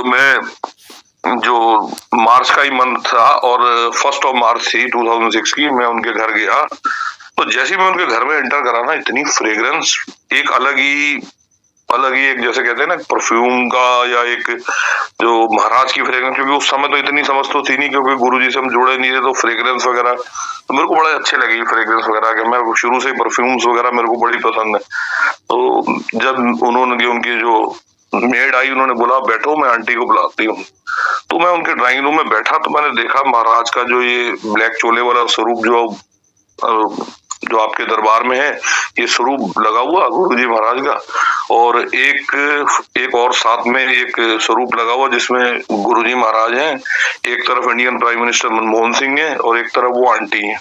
तो मैं जो मार्च का ही मंथ था और 1 मार्च थी 2006 की, मैं उनके घर गया। तो जैसे ही मैं उनके घर में एंटर करा ना, इतनी फ्रेग्रेंस, एक अलग ही एक, जैसे कहते हैं ना परफ्यूम का, या एक जो महाराज की फ्रेग्रेंस, क्योंकि उस समय तो इतनी समझ तो थी नहीं, क्योंकि गुरुजी से हम जुड़े नहीं थे, तो फ्रेग्रेंस वगैरह तो मेरे को बड़े अच्छे लगे फ्रेग्रेंस वगैरह के। मैं शुरू से परफ्यूम्स वगैरह मेरे को बड़ी पसंद है। तो जब उन्होंने, उनकी जो मेड आई, उन्होंने बोला बैठो, मैं आंटी को बुलाती हूँ। तो मैं उनके ड्राइंग रूम में बैठा, तो मैंने देखा महाराज का जो ये ब्लैक चोले वाला स्वरूप जो आपके दरबार में है, ये स्वरूप लगा हुआ गुरुजी महाराज का, और एक और साथ में एक स्वरूप लगा हुआ जिसमें गुरुजी महाराज हैं। एक तरफ Indian prime minister Manmohan Singh है और एक तरफ वो आंटी है।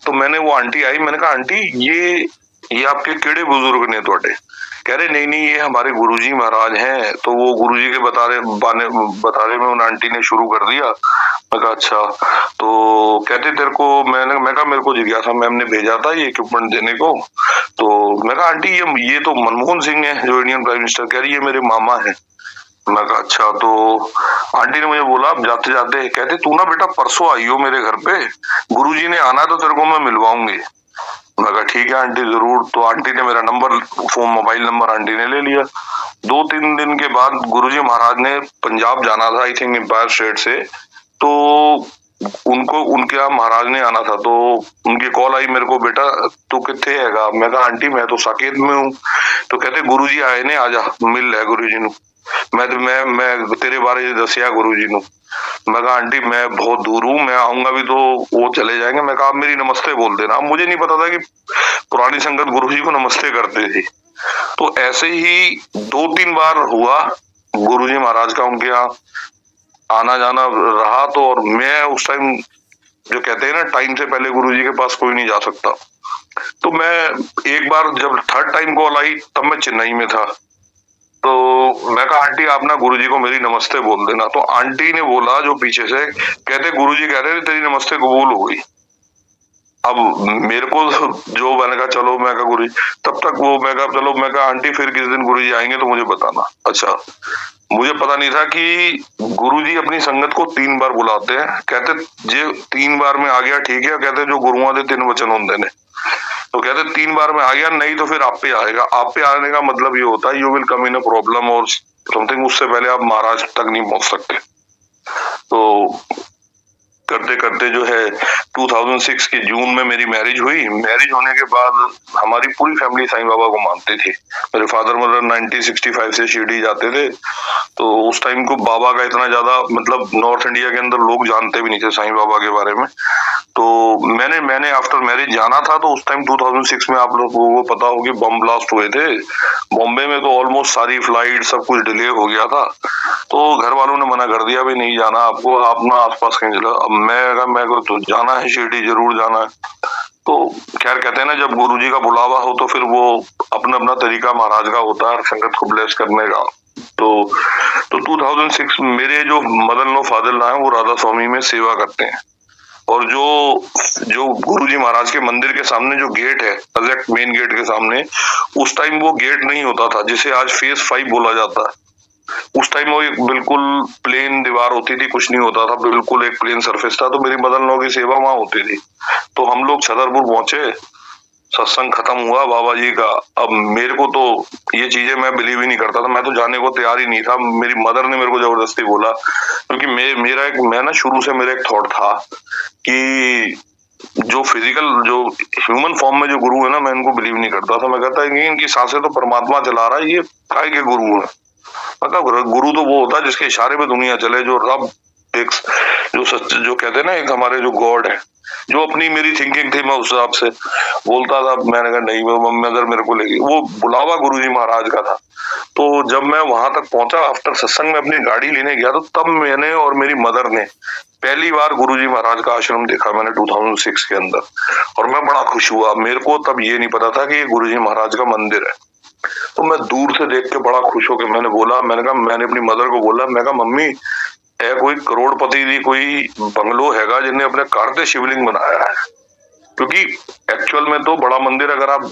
तो मैंने, वो आंटी आई, मैंने कहा आंटी ये आपके केड़े बुजुर्ग ने तोड़े? कह रहे नहीं नहीं, ये हमारे गुरुजी महाराज हैं। तो वो गुरुजी के बतारे में उन आंटी ने शुरू कर दिया। मैं कहा अच्छा। तो कहते तेरे को, मैं कहा मेरे को जिज्ञासा मैम ने भेजा था ये इक्विपमेंट देने को। तो मैं कहा आंटी ये तो मनमोहन सिंह है जो इंडियन प्राइम मिनिस्टर। कह रही है मेरे मामा है। मैं कहा अच्छा। तो आंटी ने मुझे बोला जाते जाते, कहते तू ना बेटा परसों आई हो मेरे घर पे, गुरुजी ने आना तो तेरे को मैं मिलवाऊंगी। मैं कहा ठीक है आंटी जरूर। तो आंटी ने मेरा मोबाइल नंबर आंटी ने ले लिया। 2-3 दिन के बाद गुरुजी महाराज ने पंजाब जाना था, आई थिंक एम्पायर स्टेट से। तो उनके यहाँ महाराज ने आना था। तो उनकी कॉल आई मेरे को, बेटा तू किथे हैगा? मैं कहा आंटी मैं तो साकेत में हूँ। तो कहते गुरुजी आए ने, आजा मिल है गुरुजी नु। मैं तेरे बारे दसिया गुरुजी नु। मैं कहा आंटी मैं बहुत दूर हूँ, मैं आऊंगा भी तो वो चले जाएंगे। मैं कहा आप मेरी नमस्ते बोल देना। मुझे नहीं पता था कि पुरानी संगत गुरुजी को नमस्ते करते थे। तो ऐसे ही 2-3 बार हुआ गुरुजी महाराज का उनके यहाँ आना जाना रहा। तो और मैं उस टाइम, जो कहते हैं ना टाइम से पहले गुरुजी के पास कोई नहीं जा सकता। तो मैं एक बार जब 3rd टाइम कॉल आई, तब मैं चेन्नई में था। तो मैं कहा आंटी आप ना गुरुजी को मेरी नमस्ते बोल देना। तो आंटी ने बोला जो पीछे से, कहते गुरुजी कह रहे थे तेरी नमस्ते कबूल हो गई। अब मेरे को जो, मैंने कहा चलो, मैं कहा गुरुजी, तब तक वो, मैं कहा चलो, मैं कहा आंटी फिर किस दिन गुरुजी आएंगे तो मुझे बताना। अच्छा, मुझे पता नहीं था कि गुरुजी अपनी संगत को 3 बार बुलाते हैं। कहते जे 3 बार में आ गया ठीक है, कहते जो गुरुओं दे 3 वचन होंगे ने। तो कहते 3 बार में आ गया, नहीं तो फिर आप पे आएगा। आप पे आने का मतलब ये होता है you will come in a problem और समथिंग, उससे पहले आप महाराज तक नहीं पहुंच सकते। तो करते करते जो है 2006 के जून में मेरी मैरिज हुई। मैरिज होने के बाद हमारी पूरी फैमिली साईं बाबा को मानती थी। मेरे फादर मदर 1965 से शिरडी जाते थे। तो उस टाइम को बाबा का इतना ज्यादा, मतलब नॉर्थ इंडिया के अंदर लोग जानते भी नहीं थे साईं बाबा के बारे में। तो मैंने आफ्टर मैरिज जाना था। तो उस टाइम 2006 में आप लोगों को पता हो कि बम ब्लास्ट हुए थे बॉम्बे में। तो ऑलमोस्ट सारी फ्लाइट सब कुछ डिले हो गया था। तो घर वालों ने मना कर दिया, भाई नहीं जाना आपको, आप ना आसपास कहीं चलो। अब मैं को तो जाना है, शिरडी जरूर जाना है। तो खैर कहते हैं ना जब गुरुजी का बुलावा हो तो फिर वो अपना अपना तरीका महाराज का होता है संगत को ब्लेस करने का। तो 2006 मेरे जो mother in law father in law है वो राधा स्वामी में सेवा करते हैं। और जो गुरुजी महाराज के मंदिर के सामने जो गेट है, एग्जैक्ट मेन गेट के सामने, उस टाइम वो गेट नहीं होता था जिसे आज फेज 5 बोला जाता है। उस टाइम वो एक बिल्कुल प्लेन दीवार होती थी, कुछ नहीं होता था, बिल्कुल एक प्लेन सरफेस था। तो मेरी मदर इन लॉ की सेवा वहां होती थी। तो हम लोग छतरपुर पहुंचे, सत्संग खत्म हुआ बाबा जी का। अब मेरे को तो ये चीजें मैं बिलीव ही नहीं करता था, मैं तो जाने को तैयार ही नहीं था। मेरी मदर ने मेरे को जबरदस्ती बोला, क्योंकि मैं ना शुरू से मेरा एक थॉट था कि जो फिजिकल, जो ह्यूमन फॉर्म में जो गुरु है ना, मैं इनको बिलीव नहीं करता था। मैं कहता है कि इनकी सांसें तो परमात्मा चला रहा है, ये काय के गुरु है। मतलब गुरु तो वो होता है जिसके इशारे पे दुनिया चले, जो रब एक, जो सच, जो कहते हैं ना एक हमारे जो गॉड है। जो अपनी मेरी थिंकिंग थी मैं उस हिसाब से बोलता था। मैंने कहा नहीं, वो मम्मी अगर मेरे को लेगी, वो बुलावा गुरुजी महाराज का था। तो जब मैं वहां तक पहुंचा आफ्टर सत्संग में अपनी गाड़ी लेने गया, तो तब मैंने और मेरी मदर ने पहली बार गुरुजी महाराज का आश्रम देखा मैंने 2006 के अंदर। और मैं बड़ा खुश हुआ। मेरे को तब ये नहीं पता था कि ये गुरुजी महाराज का मंदिर है। तो मैं दूर से देख के बड़ा खुश होकर मैंने अपनी मदर को बोला, मैं कहा मम्मी है कोई करोड़पति दी कोई बंगलो हैगा जिन्हें अपने कार से शिवलिंग बनाया है। क्योंकि एक्चुअल में तो बड़ा मंदिर अगर आप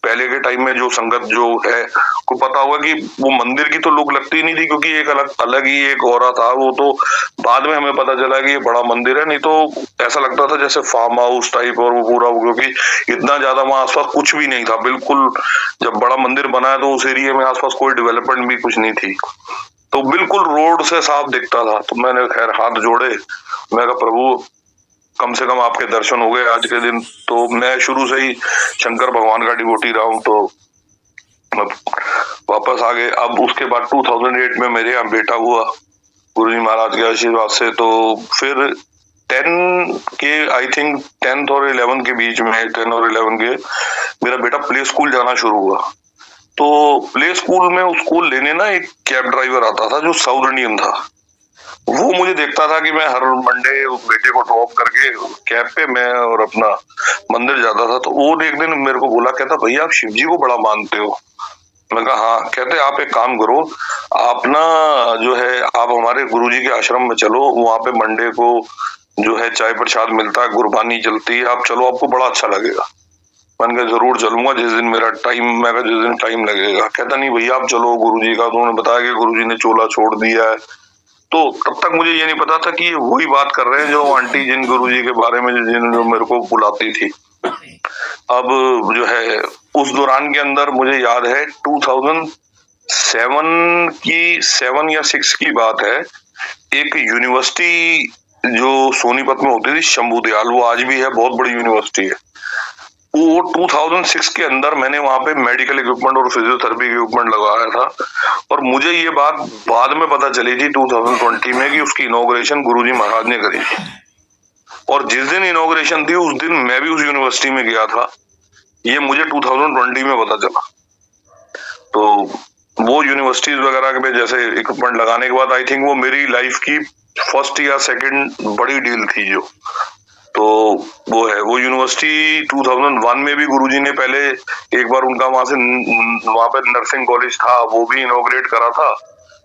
पहले के टाइम में जो संगत जो है को पता होगा कि वो मंदिर की तो लुक लगती नहीं थी, क्योंकि एक अलग ही एक ऑरा था। वो तो बाद में हमें पता चला कि ये बड़ा मंदिर है, नहीं तो ऐसा लगता था जैसे फार्म हाउस टाइप, और वो पूरा, क्योंकि इतना ज्यादा वहां आसपास कुछ भी नहीं था बिल्कुल। जब बड़ा मंदिर बना है तो उस एरिया में आसपास कोई डेवलपमेंट भी कुछ नहीं थी, तो बिल्कुल रोड से साफ दिखता था। तो मैंने खैर हाथ जोड़े, मैं कहा प्रभु कम से कम आपके दर्शन हो गए आज के दिन। तो मैं शुरू से ही शंकर भगवान का डिवोटी रहा हूँ, तो वापस आ गए। अब उसके बाद 2008 में मेरे यहाँ बेटा हुआ गुरुजी महाराज के आशीर्वाद से। तो फिर 10 के आई थिंक 10th और 11 के बीच में, 10 और 11 के, मेरा बेटा प्ले स्कूल जाना शुरू हुआ। तो प्ले स्कूल में उसको लेने ना एक कैब ड्राइवर आता था जो साउथ इंडियन था। वो मुझे देखता था कि मैं हर मंडे उस बेटे को ड्रॉप करके कैब पे मैं और अपना मंदिर जाता था। तो वो एक दिन मेरे को बोला, कहता भैया आप शिव जी को बड़ा मानते हो? मैं कहा हाँ। कहते आप एक काम करो, आप ना जो है आप हमारे गुरुजी के आश्रम में चलो, वहां पे मंडे को जो है चाय प्रसाद मिलता है, गुरबानी चलती है, आप चलो आपको बड़ा अच्छा लगेगा। मैंने कहा जरूर चलूंगा जिस दिन मेरा टाइम, मैं कहा जिस दिन टाइम लगेगा। कहता नहीं भैया आप चलो गुरुजी का। तो उन्होंने बताया कि गुरुजी ने चोला छोड़ दिया है। तो तब तक मुझे ये नहीं पता था कि ये वही बात कर रहे हैं जो आंटी जिन गुरुजी के बारे में जो मेरे को बुलाती थी। अब जो है उस दौरान के अंदर मुझे याद है 2007 की 7 या 6 की बात है, एक यूनिवर्सिटी जो सोनीपत में होती थी, शंभू दयाल, वो आज भी है, बहुत बड़ी यूनिवर्सिटी है। वो 2006 के अंदर मैंने वहां पे मेडिकल इक्विपमेंट और फिजियोथेरेपी इक्विपमेंट लगाया था। और मुझे ये बात बाद में पता चली थी 2020 में कि उसकी इनॉग्रेशन गुरुजी महाराज ने करी थी। और जिस दिन इनॉग्रेशन थी उस दिन मैं भी उस यूनिवर्सिटी में गया था। ये मुझे 2020 में पता चला। तो वो यूनिवर्सिटीज वगैरह में जैसे इक्विपमेंट लगाने के बाद आई थिंक वो मेरी लाइफ की फर्स्ट या सेकंड बड़ी डील थी जो। तो वो है, वो यूनिवर्सिटी 2001 में भी गुरुजी ने पहले एक बार उनका वहां पे नर्सिंग कॉलेज था, वो भी इनॉग्रेट करा था।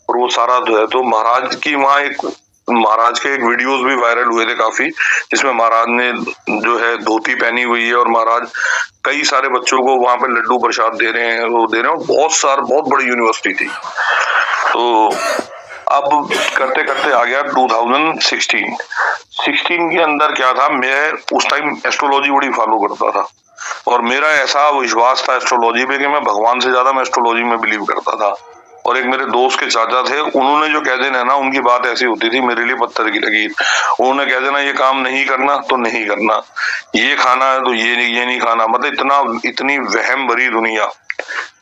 और वो सारा जो है, तो महाराज की वहाँ महाराज के एक वीडियोस भी वायरल हुए थे काफी, जिसमें महाराज ने जो है धोती पहनी हुई है और महाराज कई सारे बच्चों को वहां पे लड्डू प्रसाद दे रहे हैं, वो दे रहे हैं। बहुत बड़ी यूनिवर्सिटी थी। तो अब करते करते आ गया 2016 के अंदर क्या था, मैं उस टाइम एस्ट्रोलॉजी बड़ी फॉलो करता था। और मेरा ऐसा विश्वास था एस्ट्रोलॉजी पे कि मैं भगवान से ज्यादा मैं एस्ट्रोलॉजी में बिलीव करता था। और एक मेरे दोस्त के चाचा थे, उन्होंने जो कह देना ना, उनकी बात ऐसी होती थी मेरे लिए पत्थर की लकीर। उन्होंने कह देना ये काम नहीं करना तो नहीं करना, ये खाना है तो ये नहीं खाना। मतलब इतनी वहम भरी दुनिया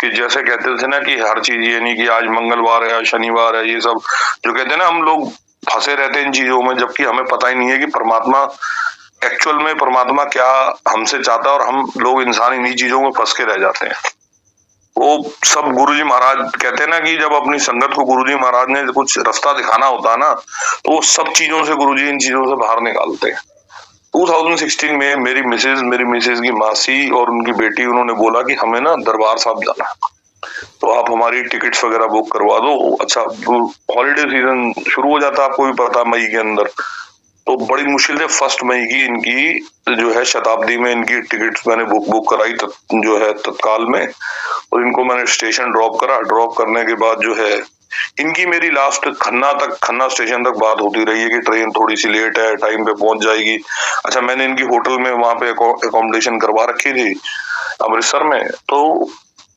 कि जैसे कहते थे ना कि हर चीज ये नहीं कि आज मंगलवार है, आज शनिवार है, ये सब जो कहते हैं ना, हम लोग फंसे रहते हैं इन चीजों में, जबकि हमें पता ही नहीं है कि परमात्मा एक्चुअल में परमात्मा क्या हमसे चाहता है। और हम लोग इंसान इन्हीं चीजों में फंस के रह जाते हैं। वो सब गुरुजी महाराज कहते हैं ना कि जब अपनी संगत को गुरुजी महाराज ने कुछ रास्ता दिखाना होता है ना, तो वो सब चीजों से गुरुजी इन चीजों से बाहर निकालते हैं। 2016 में मेरी मिसेज की मासी और उनकी बेटी, उन्होंने बोला कि हमें ना दरबार साहब जाना है, तो आप हमारी टिकट्स वगैरह बुक करवा दो। अच्छा, हॉलीडे सीजन शुरू हो जाता है, आपको भी पता, मई के अंदर। तो बड़ी मुश्किल से 1 मई की इनकी जो है शताब्दी में इनकी टिकट्स मैंने बुक कराई जो है तत्काल में। और इनको मैंने स्टेशन ड्रॉप करा। ड्रॉप करने के बाद जो है इनकी मेरी लास्ट खन्ना स्टेशन तक बात होती रही है कि ट्रेन थोड़ी सी लेट है, टाइम पे पहुंच जाएगी। अच्छा, मैंने इनकी होटल में वहां पे अकोमोडेशन करवा रखी थी अमृतसर में। तो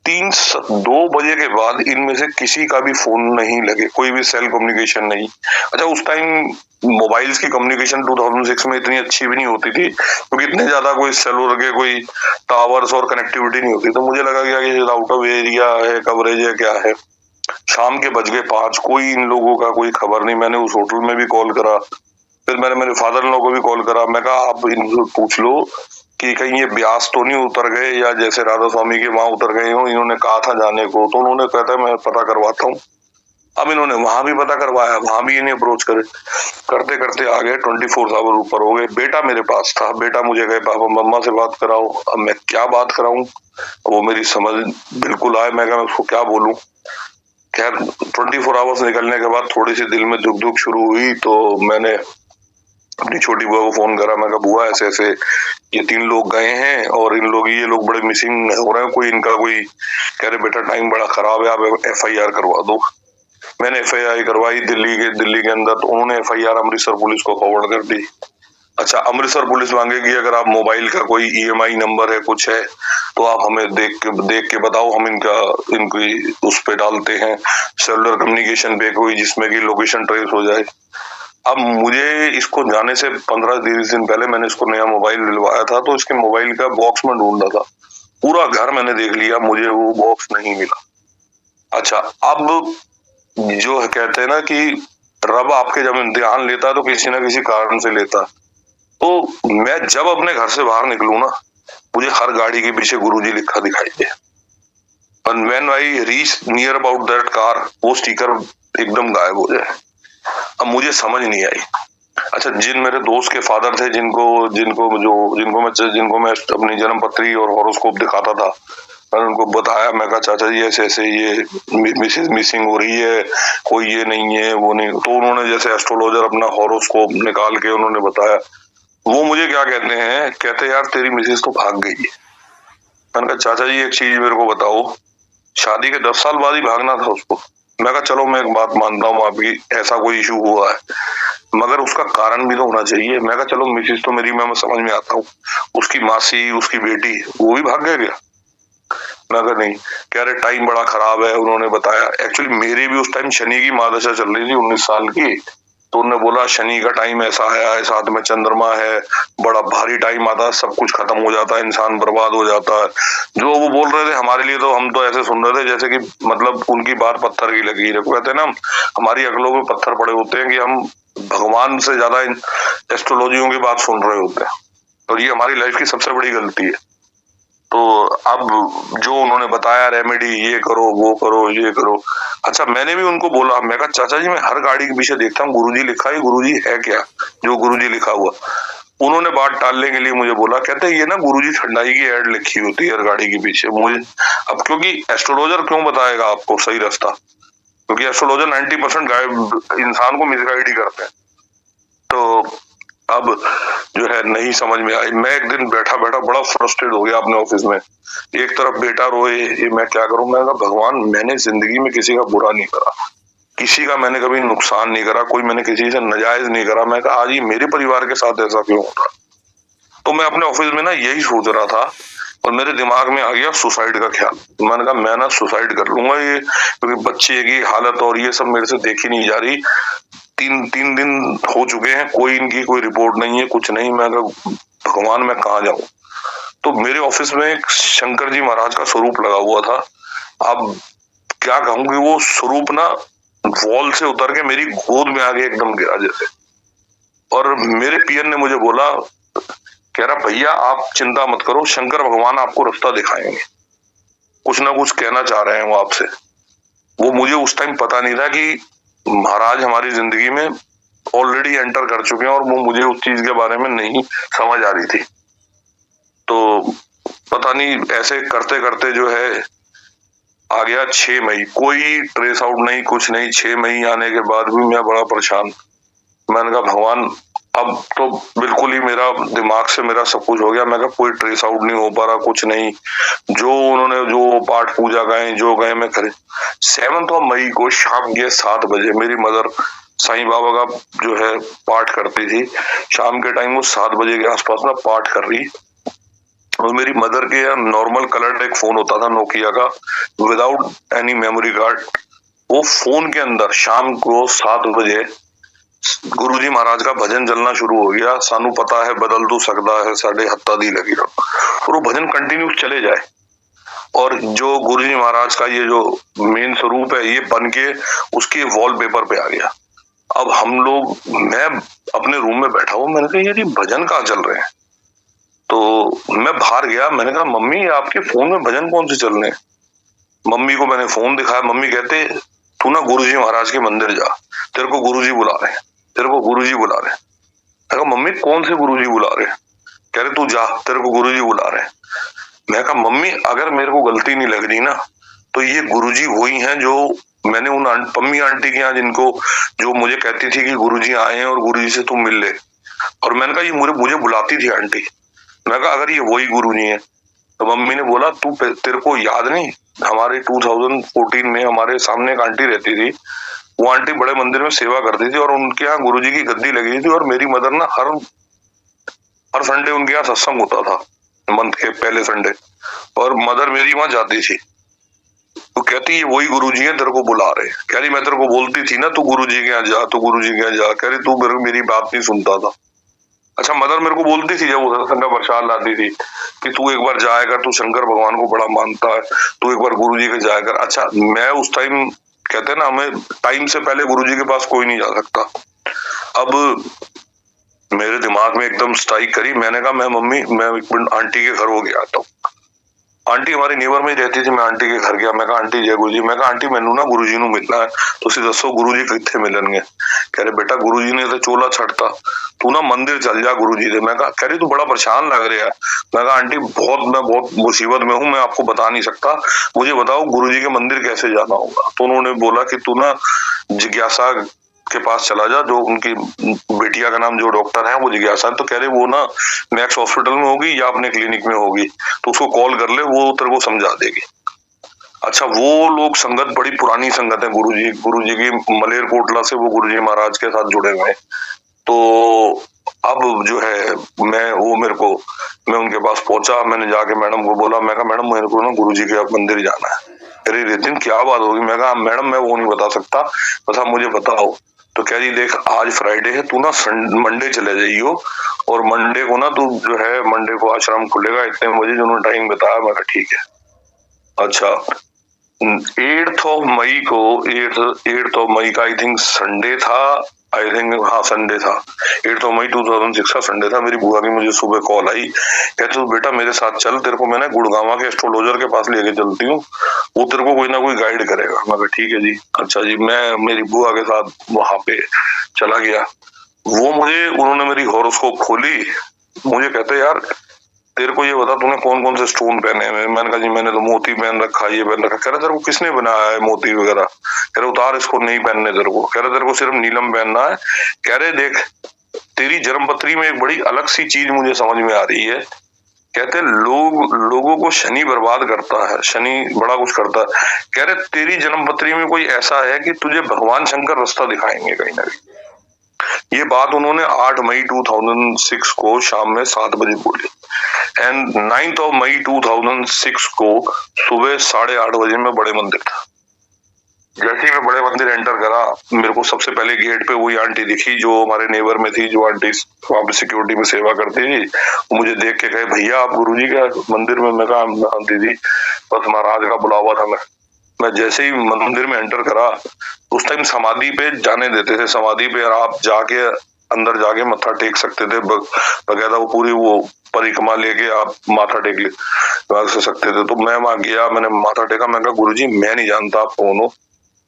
2 बजे के बाद इनमें से किसी का भी फोन नहीं लगे, कोई भी सेल कम्युनिकेशन नहीं। अच्छा, उस टाइम मोबाइल्स की कम्युनिकेशन 2006 में इतनी अच्छी भी नहीं होती थी, क्योंकि इतने ज्यादा कोई सेलुलर के कोई टावर्स और कनेक्टिविटी नहीं होती। तो मुझे लगा कि ये आउट ऑफ एरिया है, कवरेज है, क्या है। शाम के बज गए 5, कोई इन लोगों का कोई खबर नहीं। मैंने उस होटल में भी कॉल करा, फिर मैंने मेरे फादर इन लोगों को भी कॉल करा। मैं कहा आप इनसे पूछ लो कि कहीं ये ब्यास तो नहीं उतर गए, या जैसे राधा स्वामी के वहां उतर गए हो, इन्होंने कहा था जाने को। तो उन्होंने कहता है मैं पता करवाता हूँ। अब इन्होंने वहां भी पता करवाया, वहां भी इन्हें अप्रोच करते करते आ गए 24 आवर ऊपर हो गए। बेटा मेरे पास था, बेटा मुझे कहे पापा मम्मा से बात कराओ। अब मैं क्या बात कराऊं, वो मेरी समझ बिल्कुल आए। मैं कहा उसको क्या बोलूं। खैर 24 आवर्स निकलने के बाद थोड़ी सी दिल में दुख शुरू हुई। तो मैंने अपनी छोटी बुआ को फोन करा, मैं कहा बुआ ऐसे ऐसे ये 3 लोग गए हैं और ये लोग बड़े मिसिंग हो रहे हैं, कोई इनका कोई, कह रहे बेटा टाइम बड़ा खराब है, आप FIR करवा दो। मैंने FIR करवाई दिल्ली के अंदर, तो उन्होंने FIR अमृतसर पुलिस को फॉरवर्ड कर दी। अच्छा, अमृतसर पुलिस मांगेगी अगर आप मोबाइल का कोई EMI नंबर है, कुछ है, तो आप हमें देख के बताओ, हम इनकी उस पे डालते हैं सेलुलर कम्युनिकेशन पे कोई, जिसमें कि लोकेशन ट्रेस हो जाए। अब मुझे इसको जाने से 15-20 दिन पहले मैंने इसको नया मोबाइल दिलवाया था, तो इसके मोबाइल का बॉक्स में ढूंढ रहा था, पूरा घर मैंने देख लिया, मुझे वो बॉक्स नहीं मिला। अच्छा, अब जो कहते हैं ना कि रब आपके जब इम्तिहान लेता है तो किसी ना किसी कारण से लेता, तो मैं जब अपने घर से बाहर निकलूं ना, मुझे हर गाड़ी के पीछे गुरुजी लिखा दिखाई दे। When I reach near about that car, वो स्टिकर एकदम गायब हो जाए। अब मुझे समझ नहीं आई। अच्छा, जिन मेरे दोस्त के फादर थे जिनको मैं अपनी जन्म पत्री और हॉरोस्कोप दिखाता था, मैंने उनको बताया, मैं कहा चाचा जी ऐसे ऐसे ये मिसेज मिसिंग हो रही है, कोई ये नहीं है वो नहीं, तो उन्होंने जैसे एस्ट्रोलॉजर अपना हॉरोस्कोप निकाल के उन्होंने बताया। वो मुझे क्या कहते हैं, कहते यार तेरी मिसेज तो भाग गई है। मैंने कहा चाचा जी एक चीज मेरे को बताओ, शादी के 10 साल बाद ही भागना था उसको। मैं कहा चलो मैं एक बात मानता हूँ आपकी, ऐसा कोई इशू हुआ है, मगर उसका कारण भी तो होना चाहिए। मैं कहा चलो मिसेज तो मेरी, मैं समझ में आता हूँ, उसकी मासी उसकी बेटी वो भी भाग गए क्या? मैं कहा नहीं। कह रहे टाइम बड़ा खराब है, उन्होंने बताया। एक्चुअली मेरी भी उस टाइम शनि की महादशा चल रही थी 19 साल की, तो उन्होंने बोला शनि का टाइम ऐसा आया है, साथ में चंद्रमा है, बड़ा भारी टाइम आता है, सब कुछ खत्म हो जाता है, इंसान बर्बाद हो जाता है। जो वो बोल रहे थे हमारे लिए, तो हम तो ऐसे सुन रहे थे जैसे कि मतलब उनकी बात पत्थर की लकीर है। कहते हैं ना हमारी अकलों में पत्थर पड़े होते हैं कि हम भगवान से ज्यादा एस्ट्रोलॉजियों की बात सुन रहे होते हैं, और ये हमारी लाइफ की सबसे बड़ी गलती है। तो अब जो उन्होंने बताया रेमेडी, ये करो वो करो ये करो। अच्छा, मैंने भी उनको बोला, मैं कहा चाचा जी मैं हर गाड़ी के पीछे देखता हूँ गुरुजी लिखा है, गुरुजी है क्या जो गुरुजी लिखा हुआ? उन्होंने बात टालने के लिए मुझे बोला, कहते ये ना गुरुजी ठंडाई की एड लिखी होती है हर गाड़ी के पीछे। मुझे अब क्योंकि एस्ट्रोलॉजर क्यों बताएगा आपको सही रास्ता, क्योंकि एस्ट्रोलॉजर 90% इंसान को मिसगाइड ही करते हैं। तो अब जो है नहीं समझ में आई। मैं एक दिन बैठा बैठा बड़ा फ्रस्ट्रेट हो गया अपने ऑफिस में। एक तरफ बेटा रोए, ये मैं क्या करूं? मैं कहा भगवान मैंने जिंदगी में किसी का बुरा नहीं करा, किसी का मैंने कभी नुकसान नहीं करा, कोई मैंने किसी से नाजायज नहीं करा। मैं कहा आज ये मेरे परिवार के साथ ऐसा क्यों हो रहा? तो मैं अपने ऑफिस में ना यही सोच रहा था, और मेरे दिमाग में आ गया सुसाइड का ख्याल। मैंने कहा मैं ना सुसाइड कर लूंगा, ये क्योंकि बच्चे की हालत और ये सब मेरे से देखी नहीं जा रही। तीन दिन हो चुके हैं, कोई इनकी कोई रिपोर्ट नहीं है, कुछ नहीं। मैं कहा भगवान मैं कहाँ जाऊं? तो मेरे ऑफिस में एक शंकर जी महाराज का स्वरूप लगा हुआ था। अब क्या कहूँ कि वो स्वरूप ना वॉल से उतर के मेरी गोद में आके एकदम गिरा जैसे। और मेरे पीएन ने मुझे बोला, कह रहा भैया आप चिंता मत करो, शंकर भगवान आपको रास्ता दिखाएंगे, कुछ ना कुछ कहना चाह रहे हैं वो आपसे। वो मुझे उस टाइम पता नहीं था कि महाराज हमारी जिंदगी में ऑलरेडी एंटर कर चुके हैं, और वो मुझे उस चीज के बारे में नहीं समझ आ रही थी। तो पता नहीं ऐसे करते करते जो है आ गया 6 मई, कोई ट्रेस आउट नहीं, कुछ नहीं। 6 मई आने के बाद भी मैं बड़ा परेशान। मैंने कहा भगवान अब तो बिल्कुल ही मेरा दिमाग से मेरा सब कुछ हो गया। मैं कहा कोई ट्रेस आउट नहीं हो पा रहा, कुछ नहीं। जो उन्होंने जो पाठ पूजा गए जो गए मैं करे। 7 मई को शाम के 7 बजे मेरी मदर साईं बाबा का जो है पाठ करती थी। शाम के टाइम वो 7 बजे के आसपास ना पाठ कर रही, और मेरी मदर के नॉर्मल कलर्ड एक फोन होता था नोकिया का, विदाउट एनी मेमोरी कार्ड। वो फोन के अंदर शाम को 7 बजे गुरुजी महाराज का भजन चलना शुरू हो गया। सानू पता है बदल तू सकता है, साढ़े हत्ता दी लगी रहो। और वो भजन कंटिन्यू चले जाए, और जो गुरुजी महाराज का ये जो मेन स्वरूप है ये बन के उसके वॉलपेपर पे आ गया। अब हम लोग, मैं अपने रूम में बैठा हूँ, मैंने कहा यार ये भजन कहाँ चल रहे हैं? तो मैं बाहर गया, मैंने कहा मम्मी आपके फोन में भजन कौन से चल रहे हैं? मम्मी को मैंने फोन दिखाया। मम्मी कहते तू ना गुरुजी महाराज के मंदिर जा, तेरे को गुरुजी बुला रहे हैं, तेरे को गुरुजी बुला रहे हैं। मैं कहा मम्मी कौन से गुरुजी बुला रहे हैं? कह रहे तू जा, तेरे को गुरुजी बुला रहे हैं। मैं कहा मम्मी अगर मेरे को गलती नहीं लग रही ना, तो ये गुरुजी वही हैं जो मैंने उन पम्मी आंटी के यहाँ जिनको, जो मुझे कहती थी कि गुरुजी आए हैं और गुरुजी से तुम मिल ले, और मैंने कहा ये मुझे मुझे बुलाती थी आंटी। मैं कहा अगर ये वही गुरुजी है, तो मम्मी ने बोला तू तेरे को याद नहीं, हमारे 2014 में हमारे सामने एक आंटी रहती थी, वो आंटी बड़े मंदिर में सेवा करती थी और उनके यहाँ गुरुजी की गद्दी लगी थी, और मेरी मदर ना हर हर संडे उनके यहाँ सत्संग होता था, मंथ के पहले संडे, और मदर मेरी वहां जाती थी। तो कहती ये वही गुरुजी है, तेरे को बुला रहे। कह रही मैं तेरे को बोलती थी ना तू गुरुजी के यहाँ जा, तू गुरुजी के यहाँ जा। कह रही तू मेरी बात नहीं सुनता था। अच्छा, मदर मेरे को बोलती थी जब वो सत्संग का प्रसाद लाती थी कि तू एक बार जाया कर, तू शंकर भगवान को बड़ा मानता है, तू एक बार गुरुजी के जाया कर। अच्छा, मैं उस टाइम, कहते हैं ना हमें टाइम से पहले गुरुजी के पास कोई नहीं जा सकता। अब मेरे दिमाग में एकदम स्ट्राइक करी, मैंने कहा मैं मम्मी मैं एक मिनट आंटी के घर हो गया। तो आंटी हमारी नेबर में ही रहती थी, मैं आंटी के घर गया। मैं कहा आंटी जय गुरु जी। मैं कहा आंटी मैनू ना गुरुजी नू मिलना है, तुसी दसो गुरुजी कित्थे मिलणगे। कह रहे बेटा गुरुजी ने तो चोला छड़ता, तू ना मंदिर चल जा गुरुजी दे। मैं कहा कह रही तू बड़ा परेशान लग रहा है। मैं कहा आंटी मैं बहुत मुसीबत में हूँ, मैं आपको बता नहीं सकता, मुझे बताओ गुरुजी के मंदिर कैसे जाना होगा। तो उन्होंने बोला कि तू ना जिज्ञासा के पास चला जा, जो उनकी बेटिया का नाम जो डॉक्टर है वो जिज्ञासा है। तो कह रहे वो ना मैक्स हॉस्पिटल में होगी या अपने क्लिनिक में होगी, तो उसको कॉल कर ले, वो तेरे को समझा देगी। अच्छा, वो लोग संगत बड़ी पुरानी संगत है गुरुजी की, मलेरकोटला से वो गुरुजी महाराज के साथ जुड़े हुए हैं। तो अब जो है मैं उनके पास पहुंचा, मैंने जाके मैडम को बोला, मैं कहा मैडम मेरे को ना गुरुजी के मंदिर जाना है। अरे रितिन क्या बात होगी। मैं कहा मैडम मैं वो नहीं बता सकता, बस आप मुझे बताओ। तो कह रही देख आज फ्राइडे है, तू ना मंडे चले जाइयो, और मंडे को ना तू जो है मंडे को आश्रम खुलेगा इतने बजे, जो उन्होंने टाइम बताया। मैं कहा ठीक है। अच्छा, 8th ऑफ मई का आई थिंक संडे था, हाँ संडे था, 8th ऑफ मई 2006 का संडे था। मेरी बुआ की मुझे सुबह कॉल आई, कहते तू बेटा मेरे साथ चल, तेरे को मैं ना गुड़गांव के एस्ट्रोलॉजर के पास लेके चलती हूँ, वो तेरे को कोई ना कोई गाइड करेगा। मैं कहा ठीक है जी। अच्छा जी, मैं मेरी बुआ के साथ वहां पे चला गया। उन्होंने मेरी हॉरोस्कोप खोली, मुझे कहते यार तेरे को ये बता तूने कौन कौन से स्टोन पहने हैं। मैंने कहा जी मैंने तो मोती पहन रखा, ये पहन रखा। कह रहे तेरे को किसने बनाया है मोती वगैरह। कह रहे उतार इसको, नहीं पहनने तेरे को। कह रहे तेरे को सिर्फ नीलम पहनना है। कह रहे देख तेरी जन्मपत्री में एक बड़ी अलग सी चीज मुझे समझ में आ रही है। कहते लोगों को शनि बर्बाद करता है, शनि बड़ा कुछ करता है। कह रहे तेरी जन्मपत्री में कोई ऐसा है कि तुझे भगवान शंकर रास्ता दिखाएंगे कहीं ना कहीं। ये बात उन्होंने 8 मई 2006 को शाम में 7 बजे बोली, एंड 9th ऑफ मई 2006 को सुबह 8:30 बजे मैं बड़े मंदिर था। जैसे ही मैं बड़े मंदिर एंटर करा, मेरे को सबसे पहले गेट पे वही आंटी दिखी जो हमारे नेबर में थी, जो आंटी वहां पे सिक्योरिटी में सेवा करती थी। वो मुझे देख के कहे भैया आप गुरुजी के मंदिर में। मैं कहा दीदी बस महाराज का बुलावा था। मैं जैसे ही मंदिर में एंटर करा, उस टाइम समाधि पे जाने देते थे, समाधि पे आप जाके अंदर जाके मत्था टेक सकते थे बकायदा, वो पूरी वो परिक्रमा लेके आप माथा टेक ले सकते थे। तो मैं वहां गया, मैंने माथा टेका। मैं कहा गुरुजी मैं नहीं जानता आप कौन हो,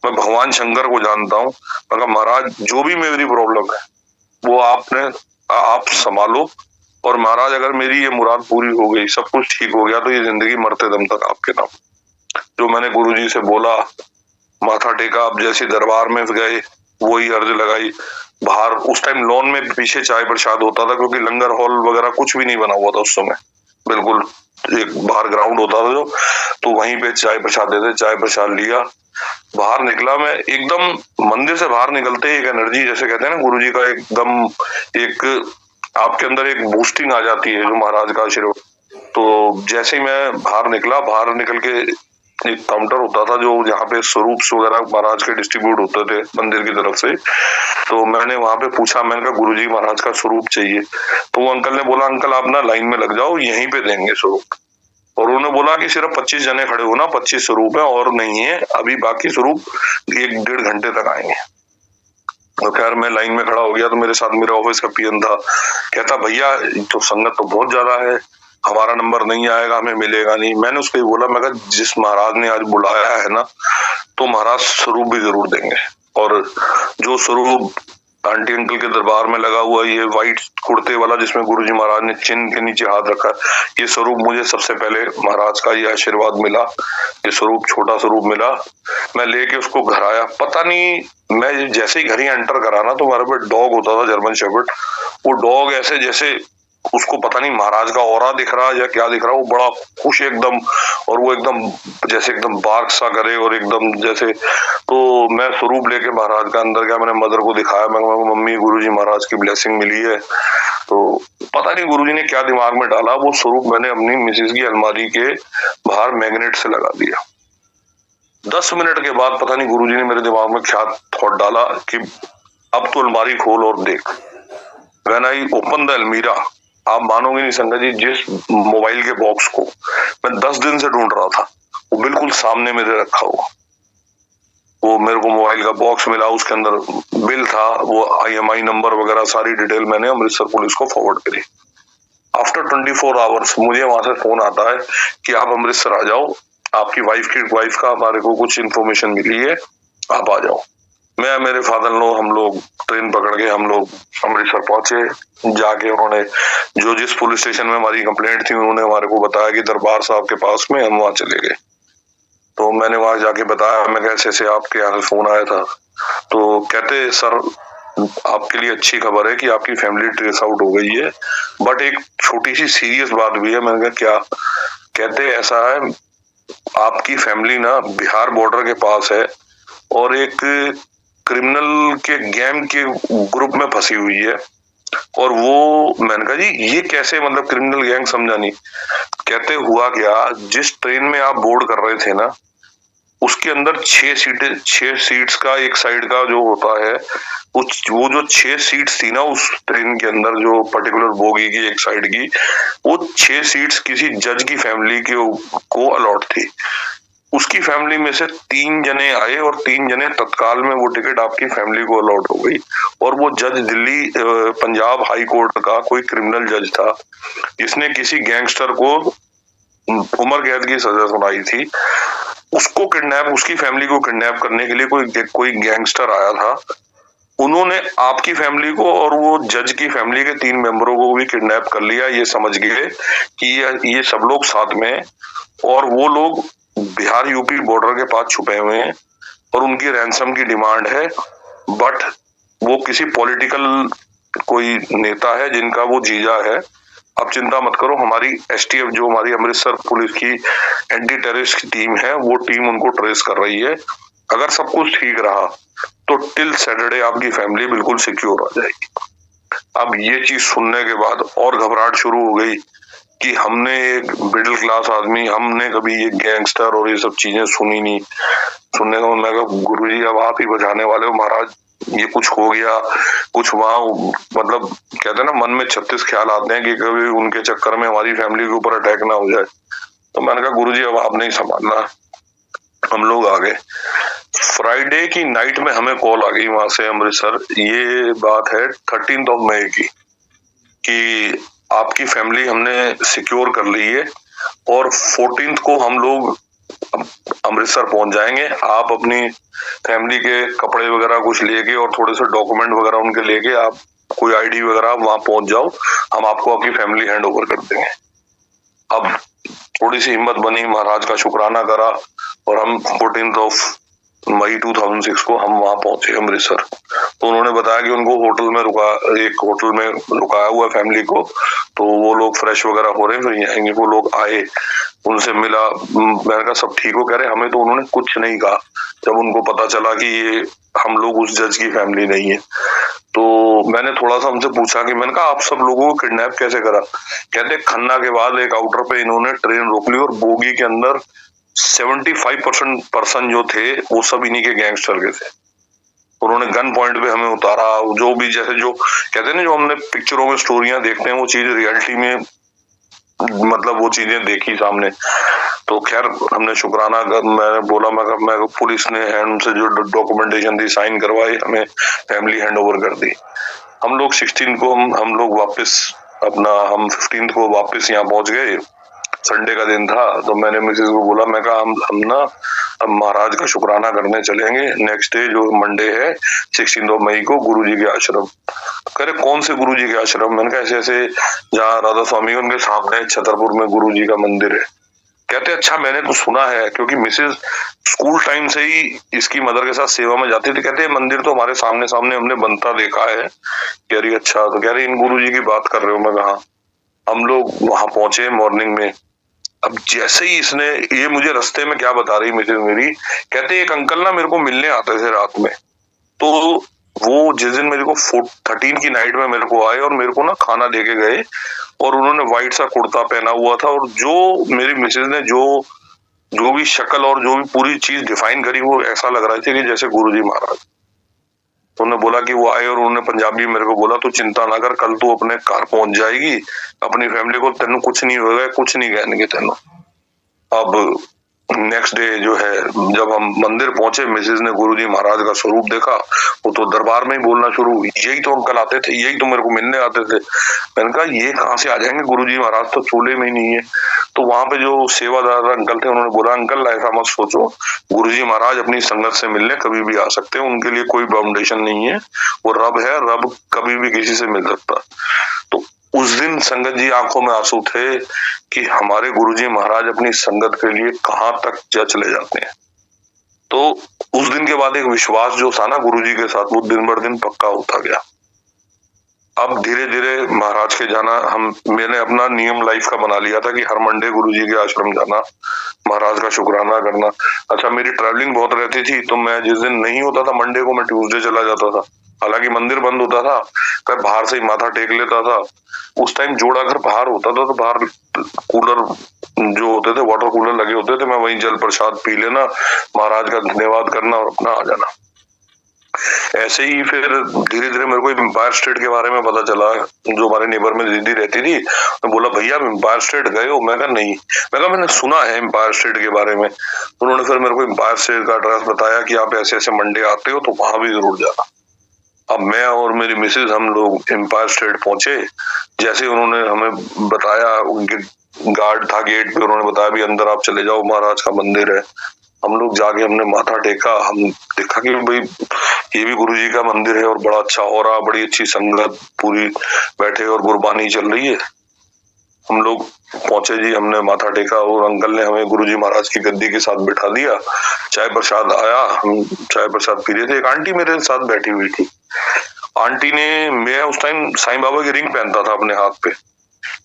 मैं भगवान शंकर को जानता हूँ। मैं कहा महाराज जो भी मेरी प्रॉब्लम है वो आप संभालो, और महाराज अगर मेरी ये मुराद पूरी हो गई, सब कुछ ठीक हो गया, तो ये जिंदगी मरते दम तक आपके नाम। जो मैंने गुरुजी से बोला, माथा टेका। अब जैसे दरबार में गए, वही अर्ज लगाई। बाहर उस टाइम लॉन में पीछे चाय प्रसाद होता था, क्योंकि लंगर हॉल वगैरह कुछ भी नहीं बना हुआ था उस समय, बिल्कुल एक बाहर ग्राउंड होता था जो, तो वहीं पे चाय प्रसाद देते। चाय प्रसाद लिया, बाहर निकला। मैं एकदम मंदिर से बाहर निकलते एक एनर्जी, जैसे कहते हैं ना गुरुजी का एकदम एक आपके अंदर एक बूस्टिंग आ जाती है, जो महाराज का आशीर्वाद। तो जैसे ही मैं बाहर निकला, बाहर निकल के एक काउंटर होता था जो जहाँ पे स्वरूप वगैरह महाराज के डिस्ट्रीब्यूट होते थे मंदिर की तरफ से। तो मैंने वहां पे पूछा, मैंने कहा गुरुजी महाराज का स्वरूप चाहिए। तो वो अंकल ने बोला अंकल आप ना लाइन में लग जाओ, यहीं पे देंगे स्वरूप। और उन्होंने बोला कि सिर्फ 25 जने खड़े हो ना, 25 स्वरूप है और नहीं है अभी, बाकी स्वरूप 1-1.5 घंटे तक आएंगे। तो खैर मैं लाइन में खड़ा हो गया। तो मेरे साथ मेरा ऑफिस का पीएन था, कहता भैया तो संगत तो बहुत ज्यादा है, हमारा नंबर नहीं आएगा, हमें मिलेगा नहीं। मैंने उसको ही बोला, मैं कहा जिस महाराज ने आज बुलाया है ना, तो महाराज स्वरूप भी जरूर देंगे, और जो स्वरूप आंटी अंकल के दरबार में लगा हुआ ये व्हाइट कुर्ते वाला जिसमें गुरुजी महाराज ने चिन्ह के नीचे हाथ रखा, ये स्वरूप मुझे सबसे पहले महाराज का ये आशीर्वाद मिला, ये स्वरूप छोटा स्वरूप मिला। मैं लेके उसको घर आया, पता नहीं मैं जैसे ही घर ही एंटर करा ना तो हमारे पे डॉग होता था जर्मन शेफर्ड, वो डॉग ऐसे जैसे उसको पता नहीं महाराज का ऑरा दिख रहा या क्या दिख रहा, वो बड़ा खुश एकदम, और वो एकदम जैसे एकदम बार्क सा करे और एकदम जैसे। तो मैं स्वरूप लेके महाराज का अंदर गया, मैंने मदर को दिखाया, मैं मम्मी गुरुजी महाराज की ब्लेसिंग मिली है। तो पता नहीं गुरुजी ने क्या दिमाग में डाला, वो स्वरूप मैंने अपनी मिसेज की अलमारी के बाहर मैग्नेट से लगा दिया। 10 मिनट के बाद पता नहीं गुरुजी ने मेरे दिमाग में क्या थॉट डाला कि अब तो अलमारी खोल और देख। व्हेन आई ओपन द अलमीरा, आप मानोगे नहीं संगत जी, जिस मोबाइल के बॉक्स को मैं 10 दिन से ढूंढ रहा था वो बिल्कुल सामने मेरे रखा हुआ। वो मेरे को मोबाइल का बॉक्स मिला, उसके अंदर बिल था, वो IMI नंबर वगैरह सारी डिटेल मैंने अमृतसर पुलिस को फॉरवर्ड करी। आफ्टर 24 आवर्स मुझे वहां से फोन आता है कि आप अमृतसर आ जाओ, आपकी वाइफ का हमारे को कुछ इन्फॉर्मेशन मिली है, आप आ जाओ। मैं मेरे फादर लो हम लोग ट्रेन पकड़ के हम लोग अमृतसर पहुंचे। जाके उन्होंने जो जिस पुलिस स्टेशन में हमारी कंप्लेंट थी उन्होंने हमारे को बताया कि दरबार साहब के पास में, हम वहां चले गए। तो मैंने वहां जाके बताया, मैं कैसे से आपके यहाँ से फोन आया था। तो कहते सर आपके लिए अच्छी खबर है कि आपकी फैमिली ट्रेस आउट हो गई है, बट एक छोटी सी सीरियस बात भी है। मैंने कहा क्या? कहते ऐसा है आपकी फैमिली ना बिहार बॉर्डर के पास है और एक क्रिमिनल के गैंग के ग्रुप में फंसी हुई है, और वो, मैंने कहा जी ये कैसे, मतलब क्रिमिनल गैंग समझा नहीं। कहते हुआ क्या, जिस ट्रेन में आप बोर्ड कर रहे थे ना उसके अंदर 6 सीट्स का एक साइड का जो होता है, वो जो 6 सीट्स थी ना उस ट्रेन के अंदर, जो पर्टिकुलर बोगी की एक साइड की, वो 6 सीट्स किसी जज की फैमिली को अलॉट थी। उसकी फैमिली में से 3 जने आए और 3 जने तत्काल में वो टिकट आपकी फैमिली को अलॉट हो गई। और वो जज दिल्ली पंजाब हाई कोर्ट का कोई क्रिमिनल जज था जिसने किसी गैंगस्टर को उम्र कैद की सजा सुनाई थी। उसको किडनैप, उसकी फैमिली को किडनैप करने के लिए कोई गैंगस्टर आया था। उन्होंने आपकी फैमिली को और वो जज की फैमिली के 3 मेंबरों को भी किडनैप कर लिया, ये समझ गए कि ये सब लोग साथ में, और वो लोग बिहार यूपी बॉर्डर के पास छुपे हुए हैं और उनकी रैंसम की डिमांड है। बट वो किसी पॉलिटिकल कोई नेता है जिनका वो जीजा है। आप चिंता मत करो, हमारी STF जो हमारी अमृतसर पुलिस की एंटी टेररिस्ट टीम है, वो टीम उनको ट्रेस कर रही है। अगर सब कुछ ठीक रहा तो टिल सैटरडे आपकी फैमिली बिल्कुल सिक्योर आ जाएगी। अब ये चीज सुनने के बाद और घबराहट शुरू हो गई कि हमने एक मिडिल क्लास आदमी, हमने कभी ये गैंगस्टर और ये सब चीजें सुनी नहीं। सुनने का मैं कहा गुरुजी अब आप ही बचाने वाले हो महाराज, ये कुछ हो गया, कुछ वहां, मतलब कहते हैं ना मन में 36 ख्याल आते हैं कि कभी उनके चक्कर में हमारी फैमिली के ऊपर अटैक ना हो जाए। तो मैंने कहा गुरुजी अब आप नहीं संभालना, हम लोग आ गए। फ्राइडे की नाइट में हमें कॉल आ गई वहां से अमृतसर, ये बात है 13 मई की, कि आपकी फैमिली हमने सिक्योर कर ली है और 14 को हम लोग अमृतसर पहुंच जाएंगे। आप अपनी फैमिली के कपड़े वगैरह कुछ लेके और थोड़े से डॉक्यूमेंट वगैरह उनके लेके, आप कोई ID वगैरह वहां पहुंच जाओ, हम आपको आपकी फैमिली हैंड ओवर कर देंगे। अब थोड़ी सी हिम्मत बनी, महाराज का शुक्राना करा और हम 14 मई 2006 को हम वहां पहुंचे अमृतसर। तो उन्होंने बताया कि उनको एक होटल में रुकाया हुआ फैमिली को, तो वो लोग फ्रेश वगैरह हो रहे हैं, फिर आएंगे। वो लोग आए, उनसे मिला, मैंने कहा सब ठीक हो? कह रहे हमें तो उन्होंने कुछ नहीं कहा जब उनको पता चला कि ये हम लोग उस जज की फैमिली नहीं है। तो मैंने थोड़ा सा उनसे पूछा कि मैंने कहा आप सब लोगों को किडनैप कैसे करा? कहते खन्ना के बाद एक आउटर पे इन्होंने ट्रेन रोक ली और बोगी के अंदर 75% पर्सन जो थे वो सब इन्हीं के गैंगस्टर के थे। उन्होंने गन पॉइंट पे हमें उतारा, जो भी जैसे जो कहते हैं ना, जो हमने पिक्चरों में स्टोरियां देखते हैं वो चीज रियलिटी में, मतलब वो चीजें देखी सामने। तो खैर हमने शुक्राना कर, मैंने बोला मैं पुलिस ने है उनसे जो डॉक्यूमेंटेशन थी साइन करवाई, हमें फैमिली हैंड ओवर कर दी। हम लोग 16 को हम लोग वापस अपना, हम 15 को वापस यहाँ पहुंच गए। संडे का दिन था, तो मैंने मिसेज को बोला, मैं कहा हम ना अब महाराज का शुक्राना करने चलेंगे नेक्स्ट डे जो मंडे है 16 मई को गुरुजी के आश्रम। कह रहे कौन से गुरुजी के आश्रम? मैंने कहा ऐसे ऐसे जहाँ राधा स्वामी उनके सामने छतरपुर में गुरुजी का मंदिर है। कहते अच्छा मैंने तो सुना है, क्योंकि मिसेज स्कूल टाइम से ही इसकी मदर के साथ सेवा में जाती थी। कहते मंदिर तो हमारे सामने सामने हमने बनता देखा है। कह रही अच्छा, तो कह रही इन गुरुजी की बात कर रहे हो? मैं कहा। हम लोग वहां पहुंचे मॉर्निंग में। अब जैसे ही इसने, ये मुझे रास्ते में क्या बता रही मिसेज मेरी, कहते एक अंकल ना मेरे को मिलने आते थे रात में, तो वो जिस दिन मेरे को 13 की नाइट में मेरे को आए और मेरे को ना खाना देके गए, और उन्होंने व्हाइट सा कुर्ता पहना हुआ था, और जो मेरी मिसेज ने जो जो भी शक्ल और जो भी पूरी चीज डिफाइन करी, वो ऐसा लग रहा था कि जैसे गुरुजी महाराज। तो उन्होंने बोला कि वो आए और उन्होंने पंजाबी मेरे को बोला, तू चिंता ना कर, कल तू अपने घर पहुंच जाएगी, अपनी फैमिली को तेनू कुछ नहीं होगा, कुछ नहीं कहने तेनू। अब नेक्स्ट डे जो है जब हम मंदिर पहुंचे, मिसेज ने गुरुजी महाराज का स्वरूप देखा, वो तो दरबार में ही बोलना शुरू हुई, यही तो अंकल आते थे, यही तो मेरे को मिलने आते थे। मैंने कहा ये कहाँ से आ जाएंगे, गुरुजी महाराज तो चूल्हे में ही नहीं है। तो वहां पे जो सेवादार अंकल थे उन्होंने बोला, अंकल ऐसा मत सोचो, गुरुजी महाराज अपनी संगत से मिलने कभी भी आ सकते हैं, उनके लिए कोई बाउंडेशन नहीं है, वो रब है, रब कभी भी किसी से मिल सकता। तो उस दिन संगत जी आंखों में आंसू थे कि हमारे गुरुजी महाराज अपनी संगत के लिए कहाँ तक जा चले जाते हैं। तो उस दिन के बाद एक विश्वास जो था ना गुरुजी के साथ, वो दिन बर दिन पक्का होता गया। अब धीरे धीरे महाराज के जाना, मैंने अपना नियम लाइफ का बना लिया था कि हर मंडे गुरुजी के आश्रम जाना, महाराज का शुक्राना करना। अच्छा मेरी ट्रैवलिंग बहुत रहती थी, तो मैं जिस दिन नहीं होता था मंडे को, मैं ट्यूसडे चला जाता था, हालांकि मंदिर बंद होता था, मैं बाहर से ही माथा टेक लेता था। उस टाइम जोड़ा घर बाहर होता था, तो बाहर कूलर जो होते थे, वाटर कूलर लगे होते थे, मैं वहीं जल प्रसाद पी लेना, महाराज का धन्यवाद करना और अपना आ जाना। ऐसे ही फिर धीरे धीरे मेरे को एम्पायर स्टेट के बारे में पता चला, जो हमारे नेबर में दीदी रहती थी, मैं बोला भैया आप एम्पायर स्टेट गए हो? मैं कहा नहीं। मैं कहा मैंने सुना है एम्पायर स्टेट के बारे में। उन्होंने फिर मेरे को एम्पायर स्टेट का एड्रेस बताया कि आप ऐसे ऐसे मंडे आते हो तो वहां भी जरूर जाना। अब मैं और मेरी मिसेज हम लोग एम्पायर स्टेट पहुंचे। जैसे उन्होंने हमें बताया, उनके गार्ड था गेट पे, उन्होंने बताया भी अंदर आप चले जाओ, महाराज का मंदिर है। हम लोग जाके हमने माथा टेका, हम देखा कि भाई ये भी गुरुजी का मंदिर है और बड़ा अच्छा हो रहा, बड़ी अच्छी संगत पूरी बैठे और गुरबानी चल रही है। हम लोग पहुंचे जी, हमने माथा टेका और अंकल ने हमें गुरुजी महाराज की गद्दी के साथ बिठा दिया। चाय प्रसाद आया, हम चाय प्रसाद पी रहे थे। एक आंटी मेरे साथ बैठी हुई थी। आंटी ने, मैं उस टाइम साईं बाबा की रिंग पहनता था अपने हाथ पे,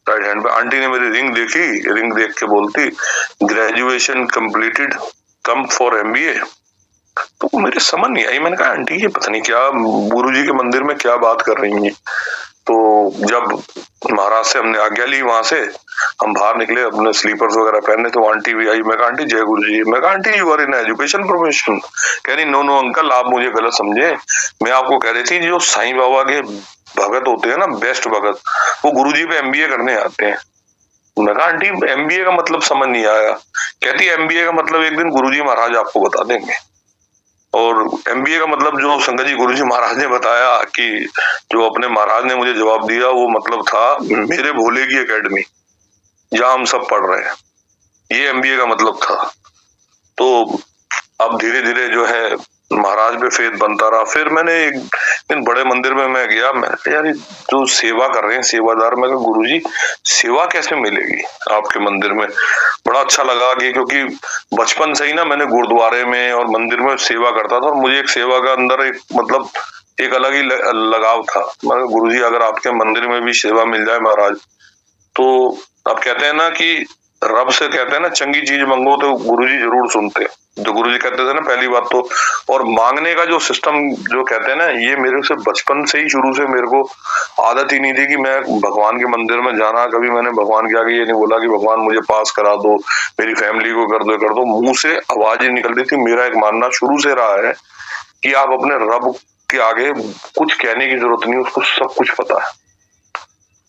राइट हैंड पे। आंटी ने मेरी रिंग देखी, रिंग देख के बोलती graduation completed, come for MBA. तो मेरे समझ नहीं आई। मैंने कहा आंटी ये पता नहीं क्या गुरुजी के मंदिर में क्या बात कर रही हैं। तो जब महाराज से हमने आज्ञा ली, वहां से हम बाहर निकले, अपने स्लीपर्स वगैरह पहने, तो आंटी भी आई। मैं कहा आंटी जय गुरु जी। मैं कहा aunty you are in education profession? कह रही नो नो अंकल, आप मुझे गलत समझे, मैं आपको कह रही थी जो साईं बाबा के भगत होते हैं ना, बेस्ट भगत, वो गुरुजी पे एमबीए करने आते हैं। मैं कहा आंटी एमबीए का मतलब समझ नहीं आया। कहती एमबीए का मतलब एक दिन गुरुजी महाराज आपको बता देंगे। और एमबीए का मतलब जो संगत जी गुरुजी महाराज ने बताया, कि जो अपने महाराज ने मुझे जवाब दिया, वो मतलब था मेरे भोले की एकेडमी, जहां हम सब पढ़ रहे हैं, ये एमबीए का मतलब था। तो अब धीरे धीरे जो है महाराज पे फेथ बनता रहा। फिर मैंने एक दिन बड़े मंदिर में मैं गया, मैं यार जो सेवा कर रहे हैं सेवादार, मैं कहा गुरुजी सेवा कैसे मिलेगी आपके मंदिर में? बड़ा अच्छा लगा कि क्योंकि बचपन से ही ना मैंने गुरुद्वारे में और मंदिर में सेवा करता था, और मुझे एक सेवा का अंदर एक मतलब एक अलग ही लगाव था। मैं गुरुजी अगर आपके मंदिर में भी सेवा मिल जाए महाराज, तो आप कहते हैं ना कि रब से कहते हैं ना चंगी चीज मांगो तो गुरुजी जरूर सुनते हैं, जो गुरुजी कहते थे ना पहली बात तो। और मांगने का जो सिस्टम जो कहते हैं ना, ये मेरे से बचपन से ही शुरू से मेरे को आदत ही नहीं थी कि मैं भगवान के मंदिर में जाना। कभी मैंने भगवान के आगे ये नहीं बोला कि भगवान मुझे पास करा दो, मेरी फैमिली को कर दो। मुंह से आवाज ही निकलती थी। मेरा एक मानना शुरू से रहा है कि आप अपने रब के आगे कुछ कहने की जरूरत नहीं, उसको सब कुछ पता है।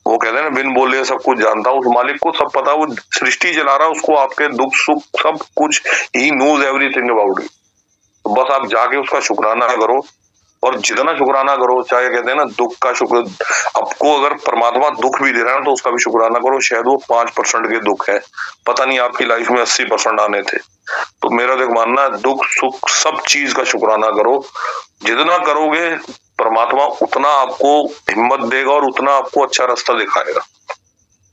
वो कहते हैं ना बिन बोले सब कुछ जानता हूँ, उस मालिक को सब पता है, वो सृष्टि चला रहा है, उसको आपके दुख सुख सब कुछ, he knows everything about you. बस आप जाके उसका शुक्राना करो और जितना शुक्राना करो, चाहे कहते हैं ना दुख का शुक्र, आपको अगर परमात्मा दुख भी दे रहा है तो उसका भी शुक्राना करो, शायद वो 5% के दुख है, पता नहीं आपकी लाइफ में 80% आने थे। तो मेरा तो मानना है दुख सुख सब चीज का शुक्राना करो, जितना करोगे परमात्मा उतना आपको हिम्मत देगा और उतना आपको अच्छा रास्ता दिखाएगा।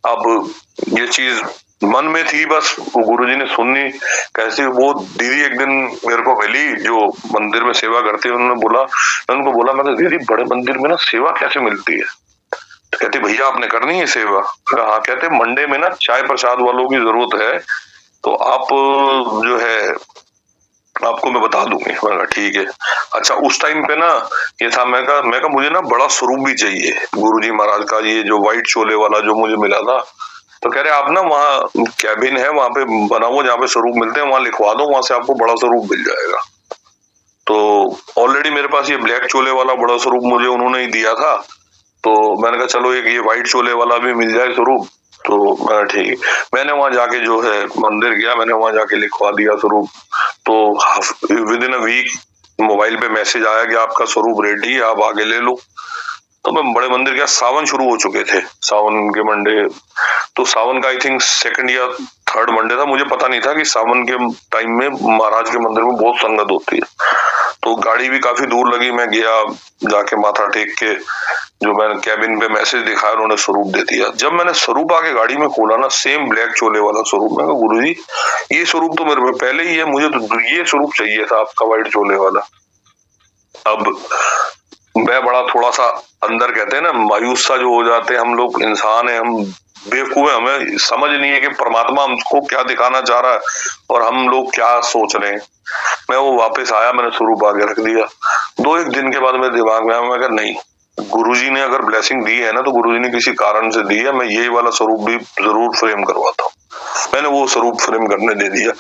अब ये चीज मन में थी, बस वो गुरुजी ने सुननी कैसे। वो दीदी एक दिन मेरे को मिली जो मंदिर में सेवा करती है, उन्होंने बोला, मैं उनको बोला, मैं दीदी बड़े मंदिर में ना सेवा कैसे मिलती है? तो कहती भैया आपने करनी है सेवा? हाँ। कहते मंडे में ना चाय प्रसाद वालों की जरूरत है, तो आप जो है आपको मैं बता दूंगी। मैं कहा ठीक है। अच्छा उस टाइम पे ना ये था, मैं कहा मुझे ना बड़ा स्वरूप भी चाहिए गुरुजी महाराज का, ये जो व्हाइट चोले वाला जो मुझे मिला था। तो कह रहे आप ना वहाँ कैबिन है वहां पे बना हुआ जहाँ पे स्वरूप मिलते हैं, वहां लिखवा दो, वहां से आपको बड़ा स्वरूप मिल जाएगा। तो ऑलरेडी मेरे पास ये ब्लैक चोले वाला बड़ा स्वरूप मुझे उन्होंने ही दिया था, तो मैंने कहा चलो एक ये व्हाइट चोले वाला भी मिल जाए स्वरूप। तो ठीक, मैंने वहां जाके जो है मंदिर गया, मैंने वहां जाके लिखवा दिया स्वरूप। तो within a week mobile पे मैसेज आया कि आपका स्वरूप रेडी है, आप आगे ले लो। तो मैं बड़े मंदिर गया, सावन शुरू हो चुके थे, सावन के मंडे, तो सावन का आई थिंक 2nd या 3rd मंडे था। मुझे पता नहीं था कि सावन के टाइम में महाराज के मंदिर में बहुत संगत होती है। तो गाड़ी भी काफी दूर लगी, मैं गया, जाके माथा टेक के जो मैंने कैबिन पे मैसेज दिखाया उन्होंने स्वरूप दे दिया। जब मैंने स्वरूप आके गाड़ी में खोला ना, सेम ब्लैक चोले वाला स्वरूप, मैं गुरुजी ये स्वरूप तो मेरे में पहले ही है, मुझे तो ये स्वरूप चाहिए था आपका व्हाइट चोले वाला। अब मैं बड़ा थोड़ा सा अंदर कहते हैं ना मायूस सा जो हो जाते हैं, हम लोग इंसान है, हम बेवकूफ है, हमें समझ नहीं है कि परमात्मा हमको क्या दिखाना चाह रहा है और हम लोग क्या सोच रहे हैं। मैं वो वापस आया, मैंने स्वरूप आगे रख दिया। 2-1 दिन के बाद मेरे दिमाग में आया, मैं कहा नहीं, गुरुजी ने अगर ब्लेसिंग दी है ना तो गुरुजी ने किसी कारण से दी है, मैं यही वाला स्वरूप भी जरूर फ्रेम करवाता हूँ। मैंने वो स्वरूप फ्रेम करने दे दिया।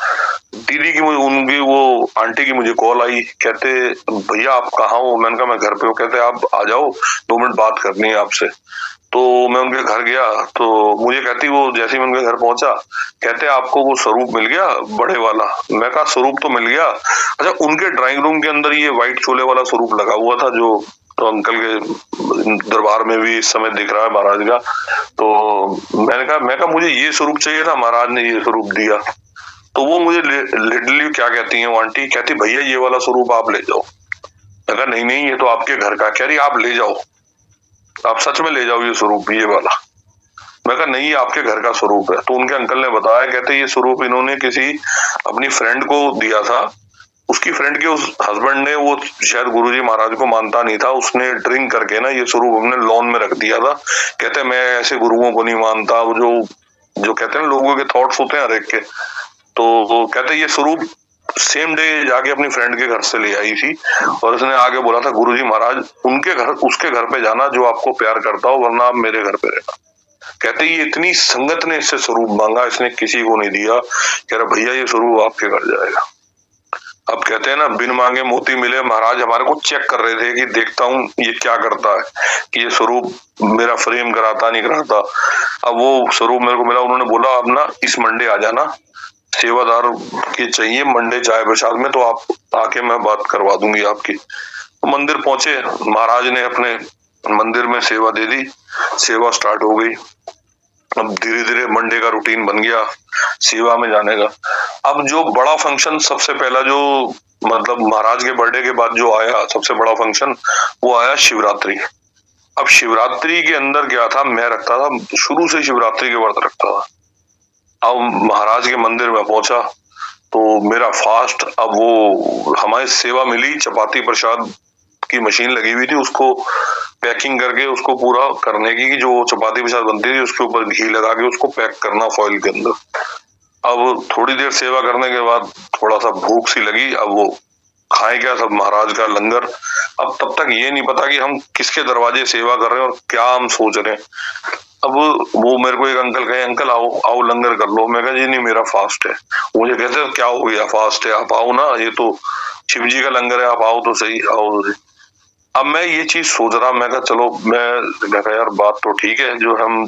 दीदी की उनकी वो आंटी की मुझे कॉल आई, कहते भैया आप कहाँ हो? मैंने कहा मैं घर पे हूँ। कहते आप आ जाओ, 2 मिनट बात करनी है आपसे। तो मैं उनके घर गया, तो मुझे कहती वो जैसे ही मैं उनके घर पहुंचा, कहते आपको वो स्वरूप मिल गया बड़े वाला? मैं कहा स्वरूप तो मिल गया। अच्छा उनके ड्राइंग रूम के अंदर ये व्हाइट चोले वाला स्वरूप लगा हुआ था जो तो अंकल के दरबार में भी इस समय दिख रहा है महाराज का। तो मैंने कहा मुझे ये स्वरूप चाहिए था, महाराज ने ये स्वरूप दिया। तो वो मुझे लिटरली क्या कहती है वो आंटी, कहती भैया ये वाला स्वरूप आप ले जाओ। मैं कहा नहीं नहीं ये तो आपके घर का। कह रही आप ले जाओ, आप सच में ले जाओ ये स्वरूप, ये वाला। मैं कहा नहीं ये आपके घर का स्वरूप है। तो उनके अंकल ने बताया, कहते ये स्वरूप इन्होंने किसी अपनी फ्रेंड को दिया था, उसकी फ्रेंड के उस हस्बैंड ने, वो शायद गुरुजी महाराज को मानता नहीं था, उसने ड्रिंक करके ना ये स्वरूप हमने लॉन में रख दिया था। कहते मैं ऐसे गुरुओं को नहीं मानता, वो जो कहते हैं लोगों के थॉट्स होते हैं हर एक के। तो कहते ये स्वरूप सेम डे जाके अपनी फ्रेंड के घर से ले आई थी और उसने आगे बोला था गुरुजी महाराज उनके घर, उसके घर पे जाना जो आपको प्यार करता हो, वरना आप मेरे घर पे रहना। कहते ये इतनी संगत ने इससे स्वरूप मांगा, इसने किसी को नहीं दिया। कह रहा भैया ये स्वरूप आपके घर जाएगा। अब कहते हैं ना बिन मांगे मोती मिले, महाराज हमारे को चेक कर रहे थे कि देखता हूँ ये क्या करता है, कि ये स्वरूप मेरा फ्रेम कराता नहीं कराता। अब वो स्वरूप मेरे को मिला, उन्होंने बोला अब ना इस मंडे आ जाना, सेवादार की चाहिए मंडे चाय प्रसाद में, तो आप आके मैं बात करवा दूंगी आपकी। तो मंदिर पहुंचे, महाराज ने अपने मंदिर में सेवा दे दी, सेवा स्टार्ट हो गई। अब धीरे धीरे मंडे का रूटीन बन गया सेवा में जाने का। अब जो बड़ा फंक्शन सबसे पहला जो मतलब महाराज के बर्थडे के बाद जो आया सबसे बड़ा फंक्शन, वो आया शिवरात्रि। अब शिवरात्रि के अंदर क्या था, मैं रखता था शुरू से शिवरात्रि के व्रत रखता था। अब महाराज के मंदिर में पहुंचा तो मेरा फास्ट, अब वो हमारी सेवा मिली, चपाती प्रसाद की मशीन लगी हुई थी, उसको पैकिंग करके उसको पूरा करने की, जो चपाती प्रसाद बनती थी उसके ऊपर घी लगा के उसको पैक करना फॉइल के अंदर। अब थोड़ी देर सेवा करने के बाद थोड़ा सा भूख सी लगी, अब वो खाए क्या, सब महाराज का लंगर। अब तब तक ये नहीं पता कि हम किसके दरवाजे सेवा कर रहे हैं और क्या हम सोच रहे हैं। अब वो मेरे को एक अंकल कहे अंकल आओ आओ लंगर कर लो। मैं कहा जी नहीं मेरा फास्ट है। मुझे कहते क्या हो गया, फास्ट है आप आओ ना, ये तो शिव जी का लंगर है, आप आओ तो सही, आओ। अब मैं ये चीज सोच रहा, मैं कहा चलो, मैं कहा यार बात तो ठीक है जो हम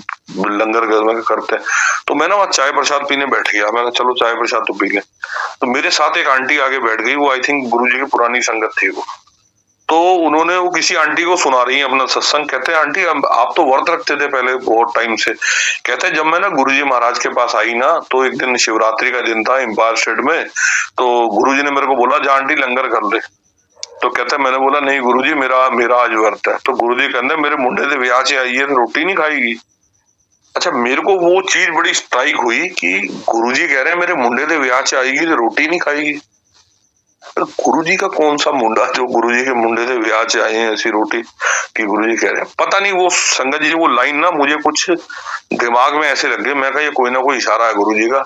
लंगर घर में करते हैं। तो मैं ना वहाँ चाय प्रसाद पीने बैठ गया, मैं कहा चलो चाय प्रसाद तो पी लें। तो मेरे साथ एक आंटी आगे बैठ गई, वो आई थिंक गुरुजी की पुरानी संगत थी वो। तो उन्होंने वो किसी आंटी को सुना रही है अपना सत्संग। कहते हैं आंटी आप तो व्रत रखते थे पहले बहुत टाइम से। कहते हैं जब मैं ना गुरुजी महाराज के पास आई ना, तो एक दिन शिवरात्रि का दिन था इम्पायर स्टेट में, तो गुरुजी ने मेरे को बोला जा आंटी लंगर कर ले। तो कहते हैं मैंने बोला नहीं गुरुजी मेरा मेरा आज व्रत है। तो गुरुजी कहते मेरे मुंडे से ब्याह से आई है तो रोटी नहीं खाएगी। अच्छा, मेरे को वो चीज बड़ी स्ट्राइक हुई कि गुरुजी कह रहे हैं मेरे मुंडे से ब्याह से आएगी तो रोटी नहीं खाएगी। गुरुजी का कौन सा मुंडा जो गुरुजी के मुंडे से ब्याह से आए हैं ऐसी रोटी कि गुरुजी कह रहे हैं। पता नहीं वो संगत जी वो लाइन ना मुझे कुछ दिमाग में ऐसे लग गए। मैं कहा ये कोई ना कोई इशारा है गुरुजी का।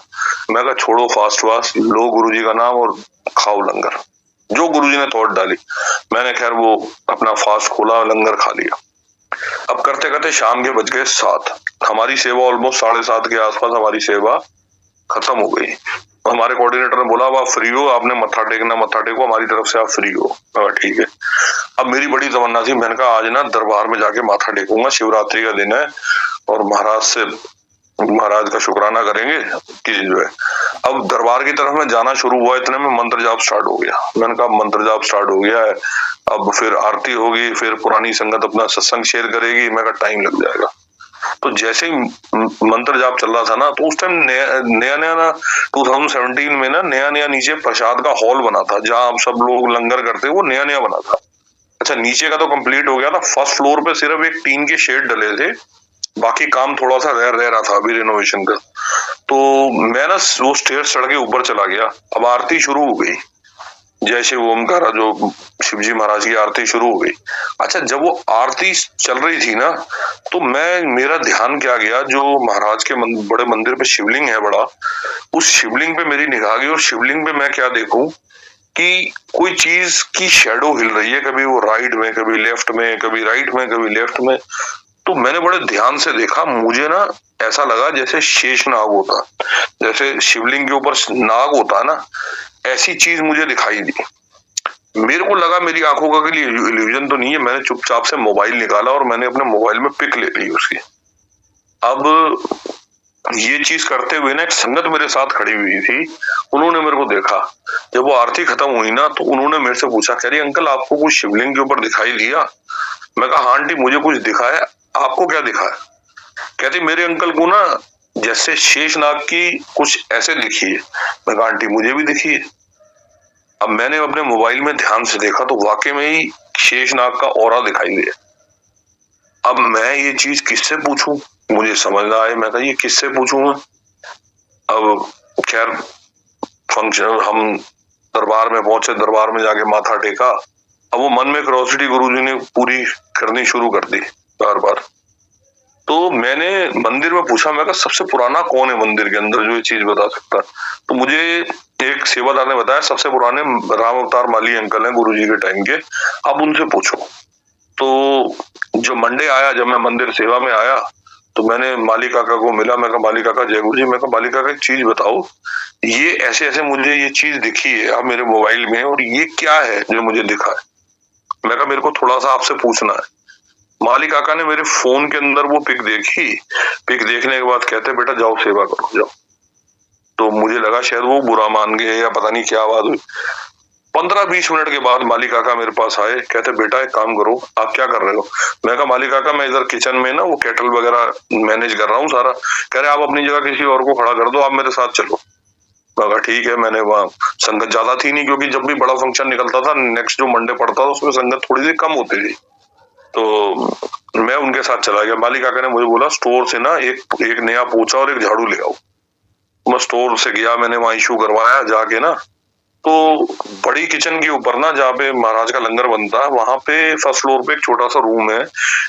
मैं कहा छोड़ो फास्ट वास्ट, लो गुरुजी का नाम और खाओ लंगर, जो गुरुजी ने थॉट डाली। मैंने खैर वो अपना फास्ट खोला, लंगर खा लिया। अब करते करते शाम के बज गए 7। हमारी सेवा ऑलमोस्ट 7:30 के आसपास हमारी सेवा खत्म हो गई। हमारे कोऑर्डिनेटर ने बोला अब आप फ्री हो, आपने मत्था टेकना मत्था टेको, हमारी तरफ से आप फ्री हो। ठीक है। अब मेरी बड़ी तमन्ना थी, मैंने कहा आज ना दरबार में जाके माथा टेकूंगा, शिवरात्रि का दिन है और महाराज का शुक्राना करेंगे कि जो है। अब दरबार की तरफ में जाना शुरू हुआ, इतने में मंत्र जाप स्टार्ट हो गया। मैंने कहा मंत्र जाप स्टार्ट हो गया है, अब फिर आरती होगी, फिर पुरानी संगत अपना सत्संग शेयर करेगी। मैं कहा टाइम लग जाएगा। तो जैसे ही मंत्र जाप चल रहा था ना, तो उस टाइम नया नया ना 2017 में ना नया नया नीचे प्रसाद का हॉल बना था जहां आप सब लोग लंगर करते, वो नया नया बना था। अच्छा, नीचे का तो कंप्लीट हो गया था, फर्स्ट फ्लोर पे सिर्फ एक टीन के शेड डले थे, बाकी काम थोड़ा सा रह रहा था अभी रिनोवेशन का। तो मैं ना वो स्टेयर चढ़ के ऊपर चला गया। अब आरती शुरू हो गई, जय शिव ओमकारा जो शिवजी महाराज की आरती शुरू हो गई। अच्छा, जब वो आरती चल रही थी ना, तो मेरा ध्यान क्या गया, जो महाराज के बड़े मंदिर पे शिवलिंग है बड़ा, उस शिवलिंग पे मेरी निगाह गई। और शिवलिंग पे मैं क्या देखूं कि कोई चीज की शेडो हिल रही है, कभी वो राइट में, कभी लेफ्ट में, कभी राइट में, कभी लेफ्ट में। तो मैंने बड़े ध्यान से देखा, मुझे ना ऐसा लगा जैसे शेष नाग होता, जैसे शिवलिंग के ऊपर नाग होता है ना, ऐसी चीज मुझे दिखाई दी। मेरे को लगा मेरी आंखों का लिए इल्यूजन तो नहीं है। मैंने चुपचाप से मोबाइल निकाला और मैंने अपने मोबाइल में पिक ले ली उसकी। अब ये चीज करते हुए ना एक संगत मेरे साथ खड़ी हुई थी, उन्होंने मेरे को देखा। जब वो आरती खत्म हुई ना, तो उन्होंने मेरे से पूछा, कह रही अंकल आपको कुछ शिवलिंग के ऊपर दिखाई दिया? मैं कहा हाँ आंटी मुझे कुछ दिखा है। आपको क्या दिखा है? कहती मेरे अंकल को ना जैसे शेषनाग की कुछ ऐसे दिखी है। मैं कहा आंटी मुझे भी दिखी है। अब मैंने अपने मोबाइल में ध्यान से देखा तो वाकई में ही शेषनाग का ऑरा दिखाई दिया। अब मैं ये चीज किससे पूछूं, मुझे समझ ना आए। मैं कहा ये किससे पूछूं मैं? अब खैर फंक्शन, हम दरबार में पहुंचे, दरबार में जाके माथा टेका। अब वो मन में क्रोसिटी गुरुजी ने पूरी करनी शुरू कर दी बार बार। तो मैंने मंदिर में पूछा, मैं कहा सबसे पुराना कौन है मंदिर के अंदर जो ये चीज बता सकता? तो मुझे एक सेवादार ने बताया सबसे पुराने राम अवतार माली अंकल हैं गुरुजी के टाइम के, आप उनसे पूछो। तो जो मंडे आया, जब मैं मंदिर सेवा में आया, तो मैंने माली काका को मिला। मैं कहा माली काका जय गुरुजी। मैं कहा माली काका एक चीज बताओ, ये ऐसे ऐसे मुझे ये चीज दिखी है अब मेरे मोबाइल में, और ये क्या है जो मुझे दिखा है? मैं कहा मेरे को थोड़ा सा आपसे पूछना है। माली काका ने मेरे फोन के अंदर वो पिक देखी। पिक देखने के बाद कहते बेटा जाओ सेवा करो जाओ। तो मुझे लगा शायद वो बुरा मान गए या पता नहीं क्या बात हुई। 15-20 मिनट के बाद माली काका मेरे पास आए, कहते बेटा एक काम करो, आप क्या कर रहे हो? मैं कहा माली काका मैं इधर किचन में ना वो केटल वगैरह मैनेज कर रहा हूँ सारा। कह रहे आप अपनी जगह किसी और को खड़ा कर दो, आप मेरे साथ चलो। मैं कहा ठीक है। मैंने वहाँ संगत ज्यादा थी नहीं, क्योंकि जब भी बड़ा फंक्शन निकलता था नेक्स्ट जो मंडे पड़ता था उसमें संगत थोड़ी सी कम होती थी। तो मैं उनके साथ चला गया। माली काका ने मुझे बोला स्टोर से ना एक नया पोछा और एक झाड़ू ले आओ। मैं स्टोर से गया, मैंने वहां इशू करवाया जाके ना। तो बड़ी किचन के ऊपर ना जहाँ पे महाराज का लंगर बनता है, वहां पे फर्स्ट फ्लोर पे एक छोटा सा रूम है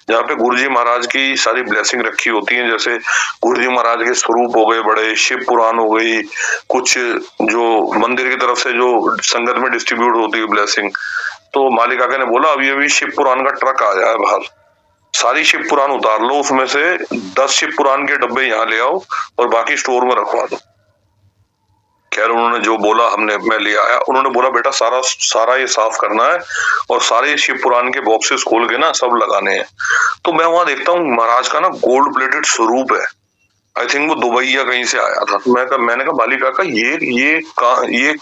जहाँ पे गुरुजी महाराज की सारी ब्लेसिंग रखी होती है। जैसे गुरुजी महाराज के स्वरूप हो गए बड़े, शिव पुराण हो गई, कुछ जो मंदिर की तरफ से जो संगत में डिस्ट्रीब्यूट होती है ब्लेसिंग। तो माली काका ने बोला अभी अभी शिव पुराण का ट्रक आ जाए बाहर, सारी शिव पुराण उतार लो, उसमें से 10 शिव पुराण के डब्बे यहाँ ले आओ और बाकी स्टोर में रखवा दो। खैर उन्होंने जो बोला मैं ले आया। उन्होंने बोला बेटा सारा ये साफ करना है और सारे शिव पुराण के बॉक्सेस खोल के ना सब लगाने हैं। तो मैं वहां देखता हूँ महाराज का ना गोल्ड प्लेटेड स्वरूप है। आई थिंक वो दुबई या कहीं से आया था। मैंने कहा माली काका ये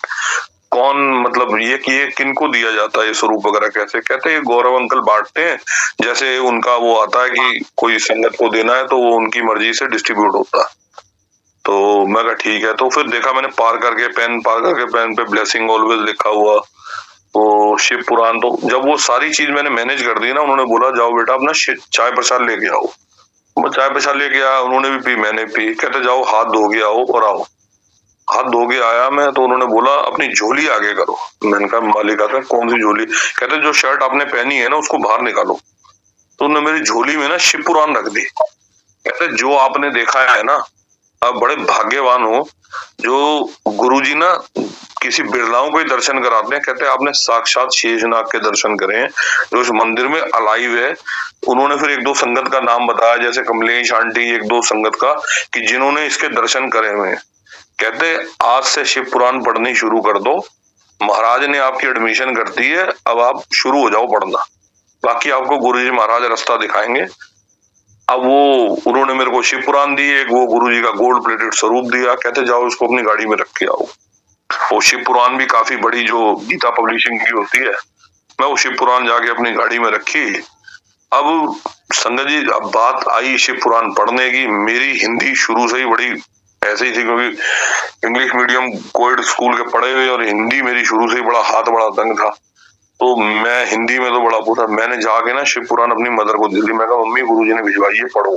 कौन, मतलब ये किनको दिया जाता है ये स्वरूप वगैरह कैसे? कहते हैं ये गौरव अंकल बांटते हैं, जैसे उनका वो आता है कि कोई संगत को देना है तो वो उनकी मर्जी से डिस्ट्रीब्यूट होता है। तो मैं कहा ठीक है। तो फिर देखा मैंने पार करके पेन पे ब्लेसिंग ऑलवेज लिखा हुआ, वो शिव पुराण। तो जब वो सारी चीज मैंने मैनेज कर दी ना, उन्होंने बोला जाओ बेटा अपना चाय प्रसाद लेके आओ। मैं चाय प्रसाद लेके आया, उन्होंने भी पी, मैंने पी। कहते जाओ हाथ धो के आओ और आओ। हाथ धो के आया मैं, तो उन्होंने बोला अपनी झोली आगे करो। मैंने कहा मालिक आता कौन सी झोली? कहते जो शर्ट आपने पहनी है ना उसको बाहर निकालो। तो उन्होंने मेरी झोली में ना शिव पुराण रख दी। कहते जो आपने देखा है ना, आप बड़े भाग्यवान हो जो गुरुजी ना किसी बिरलाओं को ही दर्शन कराते हैं। कहते हैं आपने साक्षात शेषनाग के दर्शन करे हैं जो इस मंदिर में अलाइव है। उन्होंने फिर एक दो संगत का नाम बताया, जैसे कमलेश आंटी, एक दो संगत का, कि जिन्होंने इसके दर्शन करे हुए हैं। कहते आज से शिव पुराण पढ़नी शुरू कर दो, महाराज ने आपकी एडमिशन कर दी है, अब आप शुरू हो जाओ पढ़ना, बाकी आपको गुरुजी महाराज रास्ता दिखाएंगे। अब वो उन्होंने मेरे को शिव पुराण दी, एक वो गुरुजी का गोल्ड प्लेटेड स्वरूप दिया। कहते जाओ इसको अपनी गाड़ी में रख के आओ। वो शिव पुराण भी काफी बड़ी जो गीता पब्लिशिंग की होती है, मैं वो शिव पुराण जाके अपनी गाड़ी में रखी। अब संगत जी, अब बात आई शिव पुराण पढ़ने की। मेरी हिंदी शुरू से ही बड़ी ऐसे ही थी, क्योंकि इंग्लिश मीडियम कोएड स्कूल के पढ़े हुए, और हिंदी मेरी शुरू से ही बड़ा हाथ बड़ा तंग था। तो मैं हिंदी में तो बड़ा पूछा, मैंने जाके ना शिव पुराण अपनी मदर को दे दी। मैं कहा मम्मी गुरुजी ने भिजवाई है, पढ़ो।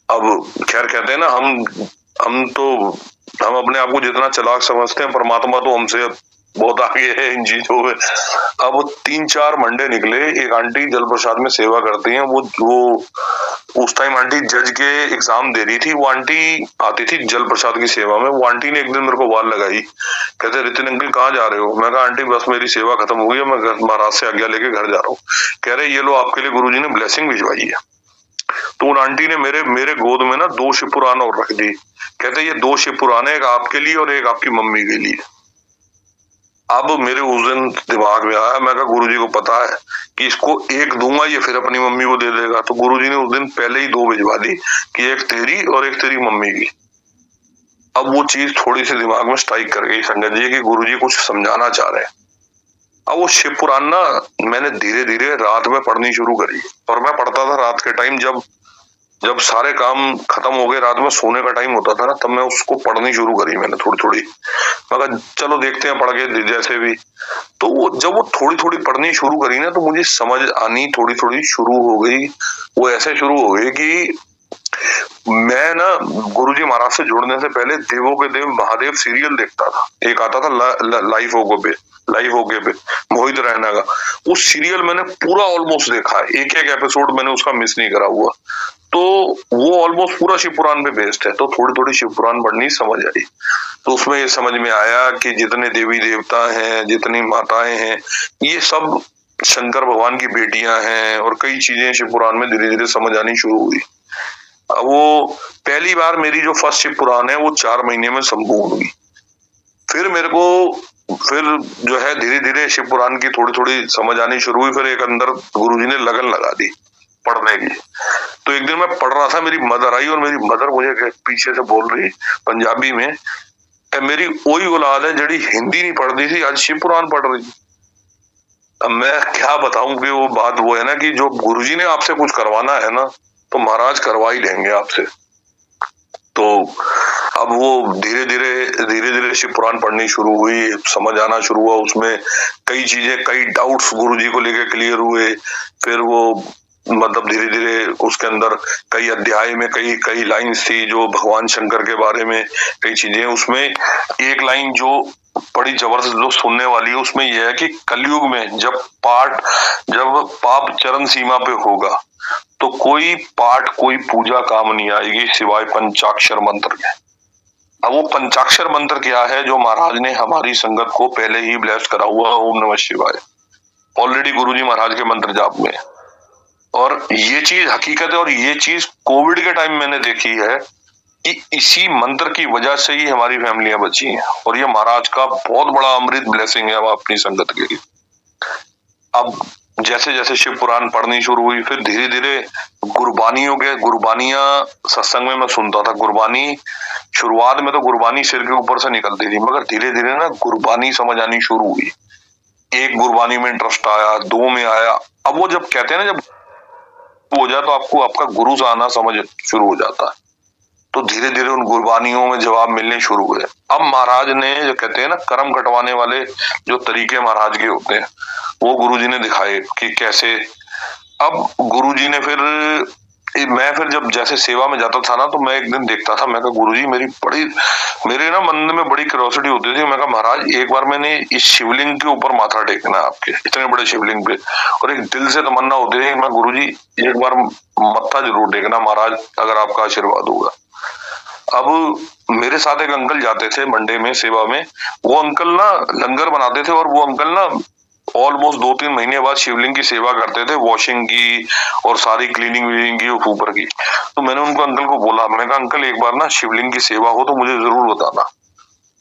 अब खैर कहते हैं ना, हम अपने आप को जितना चालाक समझते हैं, परमात्मा तो हमसे बहुत आगे है इन चीजों में। अब 3-4 मंडे निकले। एक आंटी जल प्रसाद में सेवा करती हैं, वो उस टाइम आंटी जज के एग्जाम दे रही थी। वो आंटी आती थी जल प्रसाद की सेवा में। वो आंटी ने एक दिन मेरे को वाल लगाई, कहते रितिन अंकल कहाँ जा रहे हो? मैं कहा आंटी बस मेरी सेवा खत्म हो गई है, मैं महाराज से आज्ञा लेके घर जा रहा हूँ। कह रहे ये लो आपके लिए गुरुजी ने ब्लेसिंग भिजवाई है। तो उन आंटी ने मेरे गोद में ना 2 शिव पुराण और रख दी। कहते ये 2 शिव पुराण है, एक आपके लिए और एक आपकी मम्मी के लिए। अब मेरे उस दिन दिमाग में आया, मैं कहा गुरुजी को पता है कि इसको एक दूंगा ये फिर अपनी मम्मी को दे देगा। तो गुरुजी ने उस दिन पहले ही 2 भिजवा दी कि एक तेरी और एक तेरी मम्मी की। अब वो चीज थोड़ी सी दिमाग में स्ट्राइक कर गई संगत जी, कि गुरुजी कुछ समझाना चाह रहे हैं। अब वो शिव पुराण ना मैंने धीरे धीरे रात में पढ़नी शुरू करी। और मैं पढ़ता था रात के टाइम, जब सारे काम खत्म हो गए, रात में सोने का टाइम होता था ना, तब मैं उसको पढ़नी शुरू करी मैंने थोड़ी थोड़ी। मगर चलो देखते हैं पढ़ के जैसे भी। तो वो जब वो थोड़ी थोड़ी पढ़नी शुरू करी ना, तो मुझे समझ आनी थोड़ी थोड़ी शुरू हो गई। वो ऐसे शुरू हो गई कि मैं ना गुरुजी महाराज से जुड़ने से पहले देवों के देव महादेव सीरियल देखता था। एक आता था लाइव होगे पे मोहित रैना का। उस सीरियल मैंने पूरा ऑलमोस्ट देखा है, एक एक एपिसोड मैंने उसका मिस नहीं करा हुआ। तो वो ऑलमोस्ट पूरा शिव पुराण पे बेस्ड है। तो थोड़ी थोड़ी शिव पुराण पढ़नी समझ आई। तो उसमें ये समझ में आया कि जितने देवी देवता हैं, जितनी माताएं हैं, ये सब शंकर भगवान की बेटियां हैं। और कई चीजें शिव पुराण में धीरे धीरे समझ आनी शुरू हुई। वो पहली बार मेरी जो फर्स्ट शिव पुराण है वो 4 महीने में संपूर्ण हुई। फिर मेरे को फिर जो है धीरे धीरे शिव पुराण की थोड़ी थोड़ी समझ आनी शुरू हुई। फिर एक अंदर गुरुजी ने लगन लगा दी पढ़ने की। तो एक दिन मैं पढ़ रहा था, मेरी मदर आई, और मेरी मदर मुझे पीछे से बोल रही पंजाबी में, मेरी वही औलाद है जड़ी हिंदी नहीं पढ़ती थी, आज शिव पुराण पढ़ रही। अब मैं क्या बताऊं कि वो बात वो है ना कि जो गुरुजी ने आपसे कुछ करवाना है ना, तो महाराज करवा ही देंगे आपसे। तो अब वो धीरे धीरे शिव पुराण पढ़नी शुरू हुई, समझ आना शुरू हुआ। उसमें कई चीजें, कई डाउट्स गुरुजी को लेके क्लियर हुए। फिर वो मतलब धीरे धीरे उसके अंदर कई अध्याय में कई लाइन्स थी जो भगवान शंकर के बारे में, कई चीजें। उसमें एक लाइन जो बड़ी जबरदस्त जो सुनने वाली है, उसमें यह है कि कलयुग में जब पाप चरम सीमा पे होगा, तो कोई पाठ कोई पूजा काम नहीं आएगी सिवाय पंचाक्षर मंत्र के। अब वो पंचाक्षर मंत्र क्या है जो महाराज ने हमारी संगत को पहले ही ब्लेस करा हुआ, ओम नमः शिवाय, ऑलरेडी गुरुजी महाराज के मंत्र जाप में। और ये चीज हकीकत है, और ये चीज कोविड के टाइम मैंने देखी है कि इसी मंत्र की वजह से ही हमारी फैमिलियां बची हैं। और ये महाराज का बहुत बड़ा अमृत ब्लेसिंग है अपनी संगत के लिए। अब जैसे जैसे शिव पुराण पढ़नी शुरू हुई, फिर धीरे धीरे गुरबानियां सत्संग में मैं सुनता था। गुरबानी शुरुआत में तो गुरबानी सिर के ऊपर से निकलती थी, मगर धीरे धीरे ना गुरबानी समझ आनी शुरू हुई। एक गुरबानी में इंटरेस्ट आया, दो में आया। अब वो जब कहते हैं ना, जब हो जाए तो आपको आपका गुरु से आना समझ शुरू हो जाता है। तो धीरे धीरे उन गुरबानियों में जवाब मिलने शुरू हुए। अब महाराज ने जो कहते हैं ना कर्म कटवाने वाले जो तरीके महाराज के होते हैं, वो गुरुजी ने दिखाए कि कैसे। अब गुरुजी ने फिर मैं फिर जब जैसे सेवा में जाता था ना, तो मैं एक दिन देखता था, मैं कहा गुरुजी मेरे ना मन में बड़ी क्यूरियोसिटी होती थी। मैं कहा महाराज एक बार मैंने इस शिवलिंग के ऊपर माथा टेकना है, आपके इतने बड़े शिवलिंग पे। और एक दिल से तमन्ना होती थी, मैं गुरुजी एक बार मत्था जरूर टेकना महाराज, अगर आपका आशीर्वाद होगा। अब मेरे साथ एक अंकल जाते थे मंडे में सेवा में। वो अंकल ना लंगर बनाते थे, और वो अंकल ना ऑलमोस्ट 2-3 महीने बाद शिवलिंग की सेवा करते थे, वॉशिंग की और सारी क्लीनिंग व्लीनिंग की ऊपर की। तो मैंने उनको अंकल को बोला, मैंने कहा अंकल एक बार ना शिवलिंग की सेवा हो तो मुझे जरूर बताना।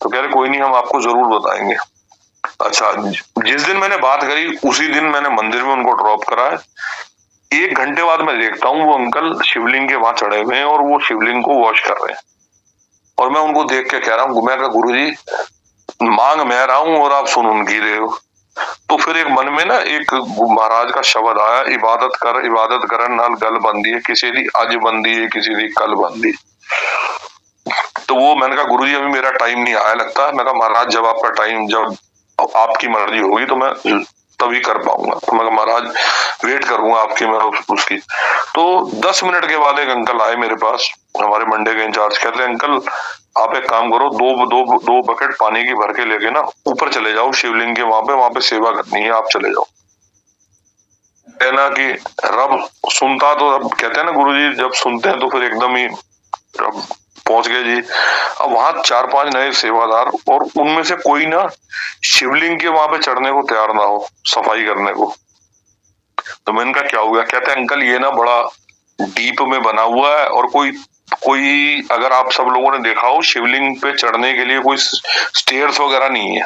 तो कह रहे कोई नहीं, हम आपको जरूर बताएंगे। अच्छा, जिस दिन मैंने बात करी उसी दिन मैंने मंदिर में उनको ड्रॉप करा है। 1 घंटे बाद मैं देखता हूँ वो अंकल शिवलिंग के वहां चढ़े हुए हैं और वो शिवलिंग को वॉश कर रहे हैं। और मैं उनको देख के कह रहा हूँ, मैं कहा गुरुजी मांग मैं रहा हूँ और आप सुन उनकी रहे हो। तो फिर एक मन में ना एक महाराज का शब्द आया, इबादत कर नाल गल बंदी है, किसी दी अज बंदी है, किसी दी कल बंदी। तो वो मैंने कहा गुरुजी अभी मेरा टाइम नहीं आया लगता। मैं कहा महाराज जब आपका टाइम, जब आपकी मर्जी होगी तो मैं तभी कर पाऊंगा। तो मैं कहा महाराज वेट करूंगा आपकी, मैं उसकी। तो 10 मिनट के बाद एक अंकल आए मेरे पास, हमारे मंडे के इंचार्ज। कहते हैं अंकल आप एक काम करो, दो बकेट पानी की भर के लेके ना ऊपर चले जाओ शिवलिंग के, वहां पे सेवा करनी है, आप चले जाओ। है ना कि रब सुनता, तो अब कहते हैं ना गुरुजी जब सुनते हैं तो फिर एकदम ही रब पहुंच गए जी। अब वहां 4-5 नए सेवादार, और उनमें से कोई ना शिवलिंग के वहां पे चढ़ने को तैयार ना हो, सफाई करने को। तो मैंने कहा क्या हो गया? कहते हैं अंकल ये ना बड़ा डीप में बना हुआ है, और कोई कोई अगर आप सब लोगों ने देखा हो शिवलिंग पे चढ़ने के लिए कोई स्टेयर्स वगैरह नहीं है।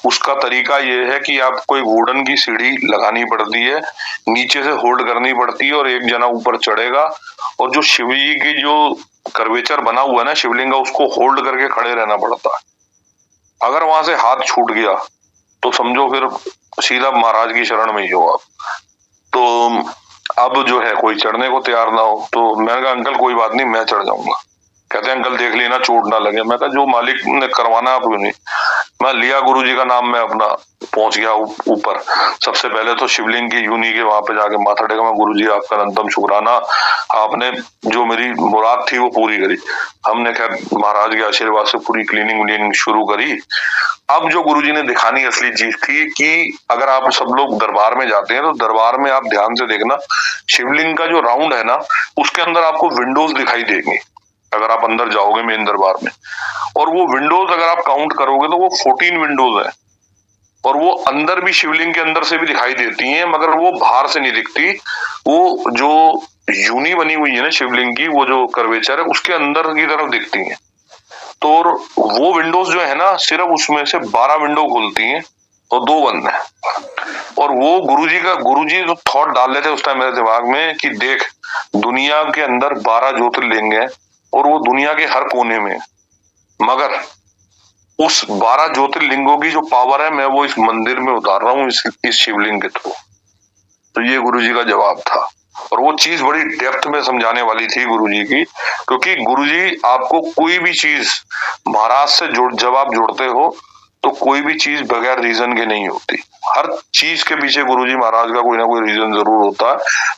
उसका तरीका ये है कि आपको एक वुडन की सीढ़ी लगानी पड़ती है, नीचे से होल्ड करनी पड़ती है, और एक जना ऊपर चढ़ेगा। और जो शिव जी की जो कर्वेचर बना हुआ है ना शिवलिंग का, उसको होल्ड करके खड़े रहना पड़ता है। अगर वहां से हाथ छूट गया तो समझो फिर सीधा महाराज की शरण में ही हो आप। तो अब जो है कोई चढ़ने को तैयार ना हो, तो मैंने कहा अंकल कोई बात नहीं, मैं चढ़ जाऊंगा। कहते हैं अंकल देख लेना चोट ना लगे। मैं कहा जो मालिक ने करवाना आप नहीं। मैं लिया गुरुजी का नाम, मैं अपना पहुंच गया ऊपर। सबसे पहले तो शिवलिंग की यूनी के वहां पे जाके माथा टेका। मैं गुरुजी आपका अनंतम शुक्राना, आपने जो मेरी मुराद थी वो पूरी करी। हमने खैर महाराज के आशीर्वाद से पूरी क्लीनिंग व्लीनिंग शुरू करी। अब जो गुरुजी ने दिखानी असली चीज थी कि अगर आप सब लोग दरबार में जाते हैं तो दरबार में आप ध्यान से देखना, शिवलिंग का जो राउंड है ना उसके अंदर आपको विंडोज दिखाई देंगी अगर आप अंदर जाओगे मेन दरबार में। और वो विंडोज अगर आप काउंट करोगे तो वो 14 विंडोज है। और वो अंदर भी शिवलिंग के अंदर से भी दिखाई देती हैं, मगर वो बाहर से नहीं दिखती। वो जो यूनी बनी हुई है ना शिवलिंग की, वो जो कर्वेचर है उसके अंदर की तरफ दिखती हैं। तो वो विंडोज जो है ना सिर्फ उसमें से 12 विंडो खुलती हैं और 2 बंद है। और वो गुरुजी जो थॉट डाल लेते उस टाइम मेरे दिमाग में कि देख दुनिया के अंदर 12 ज्योतिर्लिंग है और वो दुनिया के हर कोने में, मगर उस 12 ज्योतिर्लिंगों की जो पावर है मैं वो इस मंदिर में उतार रहा हूँ इस शिवलिंग के थ्रू। तो ये गुरुजी का जवाब था। और वो चीज बड़ी डेप्थ में समझाने वाली थी गुरुजी की, क्योंकि गुरुजी आपको कोई भी चीज महाराज से जब आप जुड़ते हो तो कोई भी चीज बगैर रीजन के नहीं होती। हर चीज के पीछे गुरुजी महाराज का कोई ना कोई रीजन जरूर होता है।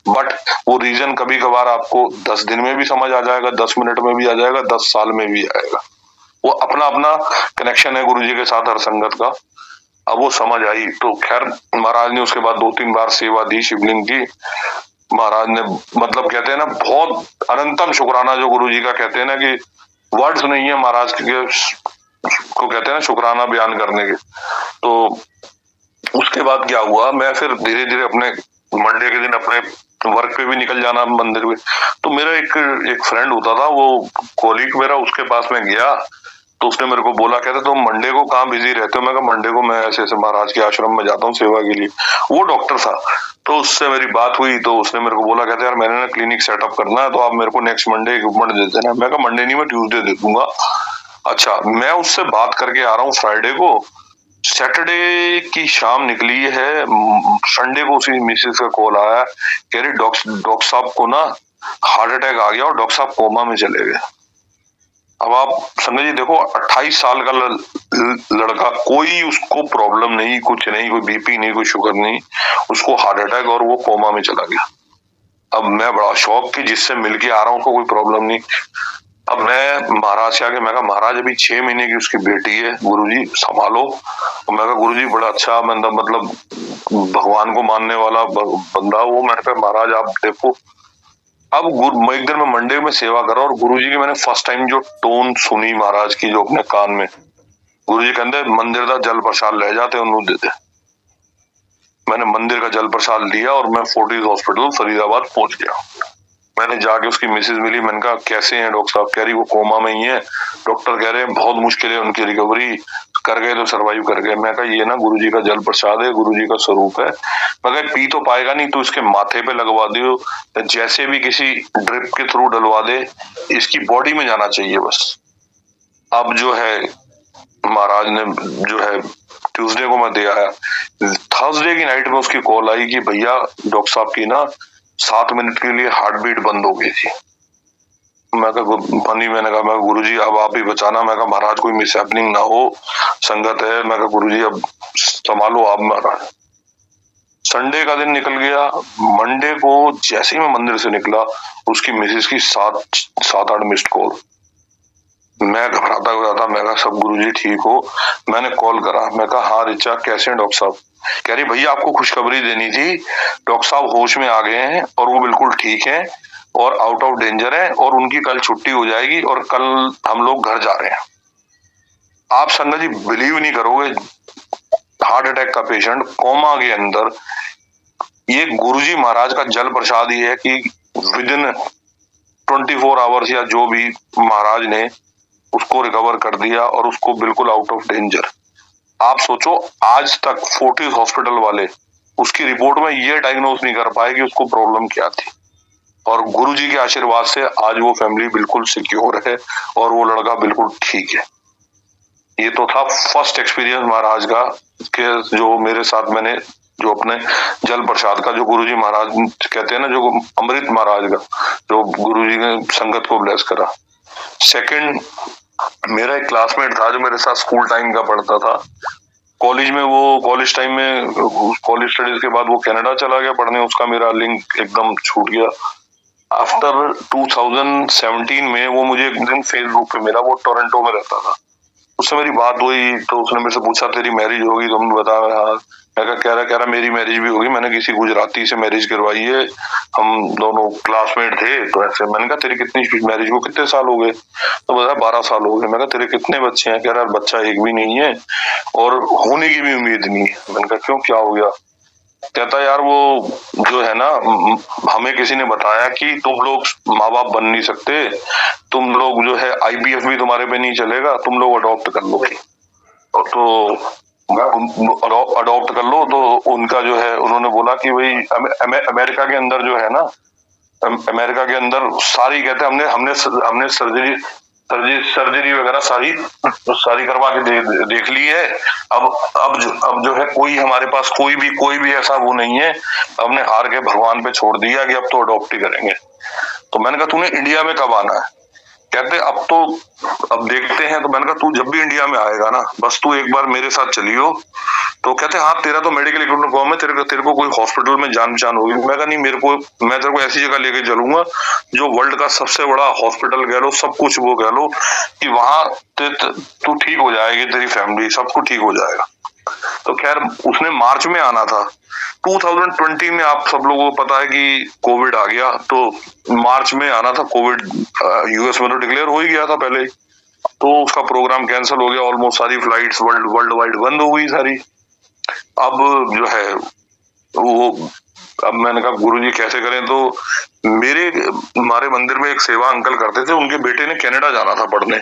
बट वो रीजन कभी कभार आपको 10 दिन में भी समझ आ जाएगा, 10 मिनट में भी आ जाएगा, 10 साल में भी आएगा। वो अपना अपना कनेक्शन है गुरुजी के साथ हर संगत का। अब वो समझ आई तो खैर महाराज ने उसके बाद 2-3 बार सेवा दी शिवलिंग की। महाराज ने मतलब कहते हैं ना बहुत अनंतम शुक्राना, जो गुरुजी का कहते हैं ना कि वर्ड्स नहीं है महाराज के को कहते हैं ना शुक्राना बयान करने के। तो उसके बाद क्या हुआ, मैं फिर धीरे धीरे अपने मंडे के दिन अपने वर्क पे भी निकल जाना मंदिर में। तो मेरा एक फ्रेंड होता था, वो कॉलीग मेरा, उसके पास में गया। तो उसने मेरे को बोला, कहते तुम मंडे को कहाँ बिजी रहते हो? मैं कहा मंडे को मैं ऐसे ऐसे महाराज के आश्रम में जाता हूँ सेवा के लिए। वो डॉक्टर था, तो उससे मेरी बात हुई, तो उसने मेरे को बोला, कहते यार मैंने ना क्लिनिक सेटअप करना है, तो आप मेरे को नेक्स्ट मंडे इक्विपमेंट दे देना। मैं कहा मंडे नहीं, मैं ट्यूसडे दे दूंगा। अच्छा, मैं उससे बात करके आ रहा हूँ फ्राइडे को, सैटरडे की शाम निकली है, संडे को उसी मिसेस का कॉल आया, कह रही डॉक्टर साहब को ना हार्ट अटैक आ गया और डॉक्टर साहब कोमा में चले गए। अब आप संजय जी देखो, 28 साल का लड़का, कोई उसको प्रॉब्लम नहीं, कुछ नहीं, कोई बीपी नहीं, कोई शुगर नहीं, उसको हार्ट अटैक और वो कोमा में चला गया। अब मैं बड़ा शौक कि जिससे मिलके आ रहा हूँ उसको कोई प्रॉब्लम नहीं। अब मैं महाराज से आके मैं कहा महाराज अभी 6 महीने की उसकी बेटी है, गुरुजी संभालो। मैं कहा गुरुजी बड़ा अच्छा मतलब भगवान को मानने वाला बंदा वो। मैंने कहा महाराज आप देखो, अब एक दिन मैं मंडे में सेवा कर रहा हूँ और गुरुजी की मैंने फर्स्ट टाइम जो टोन सुनी महाराज की, जो अपने कान में, गुरुजी कहते मंदिर का जल प्रसाद ले जाते उन्होंने देते। मैंने मंदिर का जल प्रसाद लिया और मैं फोर्टिस हॉस्पिटल फरीदाबाद पहुंच गया। मैंने जाके उसकी मिसेज मिली, मैंने कहा कैसे हैं डॉक्टर साहब? कह रही वो कोमा में ही है, डॉक्टर कह रहे हैं बहुत मुश्किल है उनकी रिकवरी, कर गए तो सरवाइव कर गए। मैं कहा ये ना गुरुजी का जल प्रसाद है, गुरुजी का स्वरूप है। मैं कहा पी तो पाएगा नहीं, तो इसके माथे पे लगवा दियो, जैसे भी किसी ड्रिप के थ्रू डलवा दे, इसकी बॉडी में जाना चाहिए बस। अब जो है महाराज ने जो है ट्यूसडे को मैं दे आया, थर्सडे की नाइट में उसकी कॉल आई कि भैया डॉक्टर साहब की ना 7 मिनट के लिए हार्ट बीट बंद हो गई थी। मैं कहा गुरुजी अब आप ही बचाना। मैं कहा महाराज कोई मिस हैपनिंग ना हो, संगत है। मैं कहा गुरुजी अब संभालो आप महाराज। संडे का दिन निकल गया, मंडे को जैसे ही मैं मंदिर से निकला उसकी मिसेस की 7-8 मिस्ड कॉल। मैं घबराता हुआ था, मैं कहा सब गुरुजी ठीक हो? मैंने कॉल करा, मैं कहा हाँ रिचा कैसे हैं डॉक्टर साहब? कह रही भैया आपको खुशखबरी देनी थी, डॉक्टर साहब होश में आ गए हैं और वो बिल्कुल ठीक है और आउट ऑफ डेंजर है और उनकी कल छुट्टी हो जाएगी और कल हम लोग घर जा रहे हैं। आप संगत जी बिलीव नहीं करोगे, हार्ट अटैक का पेशेंट कोमा के अंदर, ये गुरुजी महाराज का जल प्रसाद ही है कि विद इन 24 आवर्स या जो भी महाराज ने उसको रिकवर कर दिया और उसको बिल्कुल आउट ऑफ डेंजर। आप सोचो आज तक फोर्टिस हॉस्पिटल वाले उसकी रिपोर्ट में ये डायग्नोज नहीं कर पाए कि उसको प्रॉब्लम क्या थी, और गुरुजी के आशीर्वाद से आज वो फैमिली बिल्कुल सिक्योर है और वो लड़का बिल्कुल ठीक है। ये तो था फर्स्ट एक्सपीरियंस महाराज का, कि जो मेरे साथ मैंने जो अपने जल प्रसाद का, जो गुरुजी महाराज कहते हैं ना, जो अमृत महाराज का, जो गुरुजी ने संगत को ब्लेस करा। सेकंड, मेरा एक क्लासमेट था जो मेरे साथ स्कूल टाइम का पढ़ता था, कॉलेज में, वो कॉलेज टाइम में कॉलेज स्टडीज के बाद वो कनाडा चला गया पढ़ने, उसका मेरा लिंक एकदम छूट गया। आफ्टर 2017 में वो मुझे एक दिन फेसबुक पे मिला, वो टोरंटो में रहता था। उससे मेरी बात हुई तो उसने मेरे से पूछा तेरी मैरिज होगी? तुमने बताया हाँ। मैं कह रहा मेरी मैरिज भी होगी, मैंने किसी गुजराती से मैरिज करवाई है, हम दोनों क्लासमेट थे। तो ऐसे मैंने कहा तेरी कितनी मैरिज को कितने साल हो गए? तो बताया 12 साल हो गए। मैं कहा तेरे कितने बच्चे हैं? कह रहा बच्चा एक भी नहीं है और होने की भी उम्मीद नहीं है। मैंने कहा क्यों, क्या हो गया? कहता यार वो जो है ना, हमें किसी ने बताया कि तुम लोग माँ बाप बन नहीं सकते, तुम लोग जो है IVF भी तुम्हारे पे नहीं चलेगा, तुम लोग अडॉप्ट कर लो। तो अडॉप्ट कर लो। तो उनका जो है, उन्होंने बोला कि भाई अमेरिका के अंदर जो है ना, अमेरिका के अंदर सारी कहते हैं हमने सर्जरी वगैरह सारी करवा के देख ली है। अब जो है कोई हमारे पास कोई भी ऐसा वो नहीं है, हमने हार के भगवान पे छोड़ दिया कि अब तो अडॉप्ट ही करेंगे। तो मैंने कहा तूने इंडिया में कब आना है? कहते अब देखते हैं। तो मैंने कहा तू जब भी इंडिया में आएगा ना, बस तू एक बार मेरे साथ चलियो। तो कहते हाँ तेरा तो मेडिकल इक्विपमेंट कॉम है, तेरे को कोई हॉस्पिटल में जान पहचान होगी। मैं कहा नहीं, मैं तेरे को ऐसी जगह लेके चलूंगा जो वर्ल्ड का सबसे बड़ा हॉस्पिटल कह लो, सब कुछ वो कह लो, कि वहां तू ठीक हो जाएगी, तेरी फैमिली सब कुछ ठीक हो जाएगा। तो खैर उसने मार्च में आना था 2020 में। आप सब लोगों को पता है कि कोविड आ गया, तो मार्च में आना था। कोविड US में तो डिक्लेयर हो ही गया था पहले, तो उसका प्रोग्राम कैंसिल हो गया। ऑलमोस्ट सारी फ्लाइट्स वर्ल्ड वाइड बंद हो गई सारी। अब जो है वो अब मैंने कहा गुरुजी कैसे करें, तो हमारे मंदिर में एक सेवा अंकल करते थे, उनके बेटे ने कनाडा जाना था पढ़ने,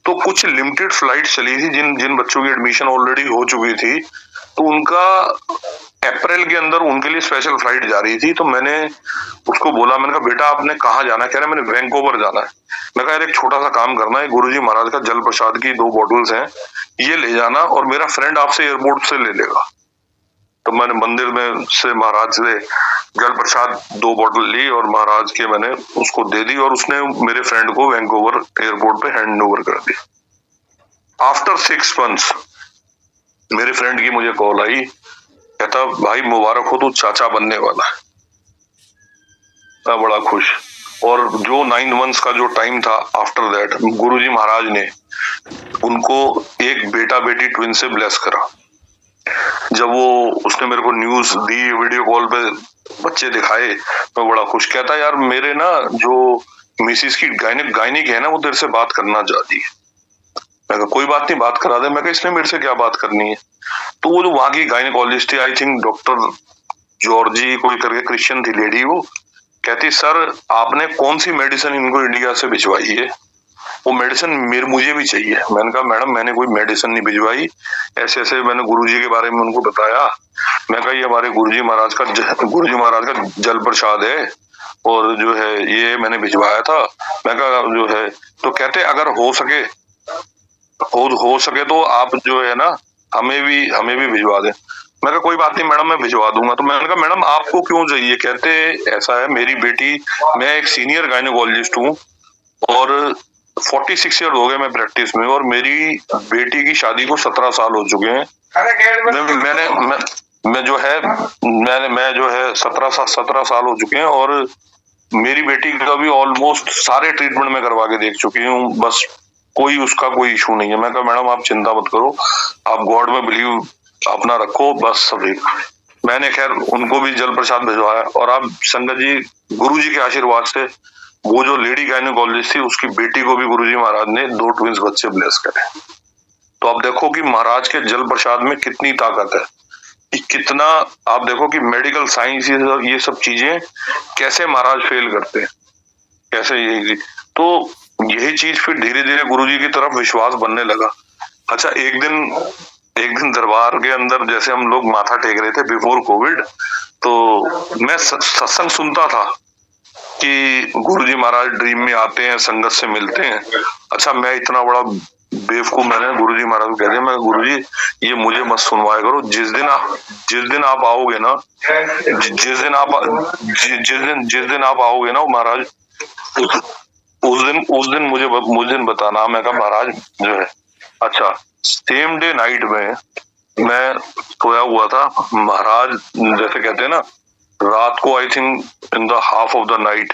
तो कुछ लिमिटेड फ्लाइट चली थी जिन जिन बच्चों की एडमिशन ऑलरेडी हो चुकी थी, तो उनका अप्रैल के अंदर उनके लिए स्पेशल फ्लाइट जा रही थी। तो मैंने उसको बोला, मैंने कहा बेटा आपने कहाँ जाना है? कह रहा मैंने वैंकूवर जाना है। मैं कहा यार एक छोटा सा काम करना है, गुरुजी महाराज का जल प्रसाद की 2 बॉटल्स हैं, ये ले जाना और मेरा फ्रेंड आपसे एयरपोर्ट से ले लेगा। तो मैंने मंदिर में से महाराज से जल प्रसाद 2 बॉटल ली और महाराज के मैंने उसको दे दी और उसने मेरे फ्रेंड को वैंकूवर एयरपोर्ट पे हैंड ओवर कर दिया। आफ्टर 6 मंथ्स मेरे फ्रेंड की मुझे कॉल आई, कहता भाई मुबारक हो, तू चाचा बनने वाला है। मैं बड़ा खुश। और जो 9 मंथ्स का जो टाइम था आफ्टर दैट, गुरुजी महाराज ने उनको एक बेटा बेटी ट्विन से ब्लेस करा। जब वो उसने मेरे को न्यूज दी, वीडियो कॉल पे बच्चे दिखाए, मैं बड़ा खुश। कहता यार मेरे ना जो मिसिस की गायनिक है ना, वो तेरे से बात करना चाहती है। मैं कहा कोई बात नहीं, बात करा दे। मैं कहा इसने मेरे से क्या बात करनी है? तो वो जो वहां की गायनिकोलॉजिस्ट थी, आई थिंक डॉक्टर जॉर्जी कोई करके क्रिश्चियन थी लेडी, वो कहती सर आपने कौन सी मेडिसिन इनको इंडिया से भिजवाई है? वो मेडिसिन मुझे भी चाहिए। मैंने कहा मैडम मैंने कोई मेडिसिन नहीं भिजवाई, ऐसे ऐसे मैंने गुरुजी के बारे में उनको बताया। मैं कहा ये हमारे गुरुजी महाराज का जल प्रसाद है और जो है ये मैंने भिजवाया था। मैं कहा जो है, तो कहते अगर हो सके तो आप जो है ना हमें भी भिजवा दें। मैं कहा कोई बात नहीं मैडम, मैं भिजवा दूंगा। तो मैंने कहा मैडम आपको क्यों चाहिए? कहते ऐसा है मेरी बेटी, मैं एक सीनियर गायनोकोलॉजिस्ट हूँ और 46 ईयर हो गए मैं प्रैक्टिस में, और मेरी बेटी की शादी को 17 साल हो चुके हैं। मैं जो है 17 साल हो चुके हैं और मेरी बेटी का भी ऑलमोस्ट सारे ट्रीटमेंट में करवा के देख चुकी हूँ, बस उसका कोई इशू नहीं है। मैं कहा मैडम आप चिंता मत करो, आप गॉड में बिलीव अपना रखो, बस सभी। मैंने खैर उनको भी जल प्रसाद भिजवाया और आप संगत जी गुरुजी के आशीर्वाद से वो जो लेडी गायनोकोलॉजिस्ट थी उसकी बेटी को भी गुरुजी महाराज ने 2 ट्विंस बच्चे ब्लेस करे। तो आप देखो कि महाराज के जल प्रसाद में कितनी ताकत है, कि कितना आप देखो कि मेडिकल साइंस ये सब चीजें कैसे महाराज फेल करते हैं, कैसे यही। तो यही चीज फिर धीरे धीरे गुरुजी की तरफ विश्वास बनने लगा। अच्छा एक दिन दरबार के अंदर जैसे हम लोग माथा टेक रहे थे बिफोर कोविड, तो मैं सत्संग सुनता था कि गुरुजी महाराज ड्रीम में आते हैं, संगत से मिलते हैं। अच्छा मैं इतना बड़ा बेवकूफ, मैंने गुरुजी महाराज को कह दिया, मैं गुरुजी ये मुझे मत सुनवाया करो, जिस दिन आप आओगे ना, जिस दिन आप आओगे ना महाराज, उस दिन मुझे बताना। मैं कहा महाराज जो है, अच्छा सेम डे नाइट में मैं सोया हुआ था, महाराज जैसे कहते हैं ना रात को, I think in the half of the night,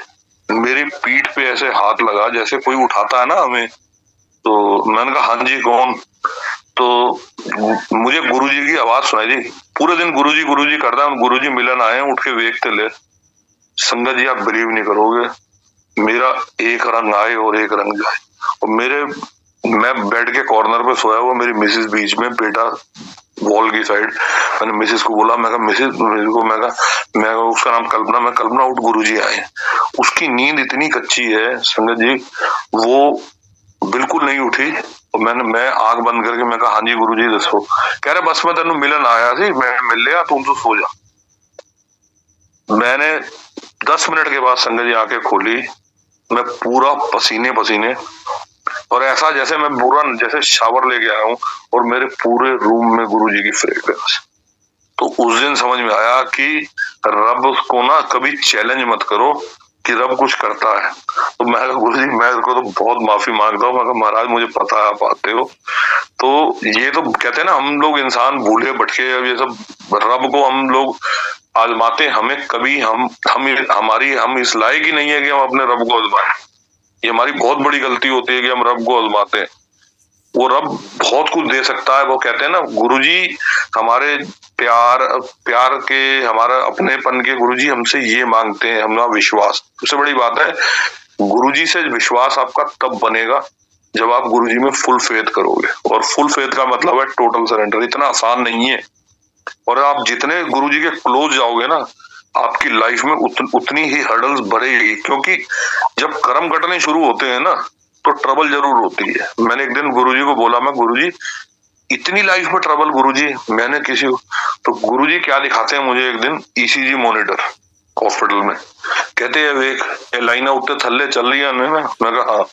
मेरी पीठ पे ऐसे हाथ लगा जैसे कोई उठाता है ना हमें। तो मैंने कहा हाँ जी कौन? तो मुझे गुरुजी की आवाज सुनाई दी। पूरे दिन गुरुजी करता, गुरुजी मिलन आए, उठ के देखते ले। संगत जी आप बिलीव नहीं करोगे, मेरा एक रंग आए और एक रंग जाए। और मैं बेड के कॉर्नर पे सोया हुआ, मेरी मिसेस बीच में, बेटा वॉल की साइड। मैंने मिसेस को बोला, मैं कहा मिसेस को, मैं उसका नाम कल्पना, मैं कल्पना उठ गुरुजी आए। उसकी नींद इतनी कच्ची है संगत जी, वो बिल्कुल नहीं उठी। और मैं आंख बंद करके मैं कहा हाँ जी गुरुजी दसो। कह रहे बस मैं तेन मिलन आया थी, मैं मिल लिया, तुम तो सो जा। मैंने 10 मिनट के बाद संगत जी आंखें खोली, मैं पूरा पसीने, और ऐसा जैसे मैं पूरा जैसे शावर लेके आया हूँ और मेरे पूरे रूम में गुरुजी की फ्रेग्रेंस। तो उस दिन समझ में आया कि रब को ना कभी चैलेंज मत करो कि रब कुछ करता है। तो मैं गुरुजी मैं को तो बहुत माफी मांगता हूँ, मैं महाराज मुझे पता है आप आते हो। तो ये तो कहते हैं ना हम लोग इंसान भूले भटके, अब ये सब रब को हम लोग आजमाते, हमें कभी हम इस लायक ही नहीं है कि हम अपने रब को आजमाएं। ये हमारी बहुत बड़ी गलती होती है कि हम रब को आजमाते हैं। वो रब बहुत कुछ दे सकता है। वो कहते हैं ना गुरुजी हमारे प्यार के, हमारा अपनेपन के, गुरुजी हमसे ये मांगते हैं, हमारा विश्वास। सबसे बड़ी बात है गुरुजी से विश्वास आपका तब बनेगा जब आप गुरुजी में फुल फेथ करोगे। और फुल फेथ का मतलब है टोटल सरेंडर। इतना आसान नहीं है। और आप जितने गुरुजी के क्लोज जाओगे ना, आपकी लाइफ में उतनी ही हर्डल्स बढ़ेगी, क्योंकि जब कर्म कटने शुरू होते हैं ना तो ट्रबल जरूर होती है। मैंने एक दिन गुरुजी को बोला, मैं गुरुजी इतनी लाइफ में ट्रबल गुरुजी मैंने किसी को, तो गुरुजी क्या दिखाते हैं मुझे एक दिन ईसीजी मॉनिटर हॉस्पिटल में, कहते हैं देख ये लाइना उत्ते थल्ले चल रही है ना। मैं कहा हाँ।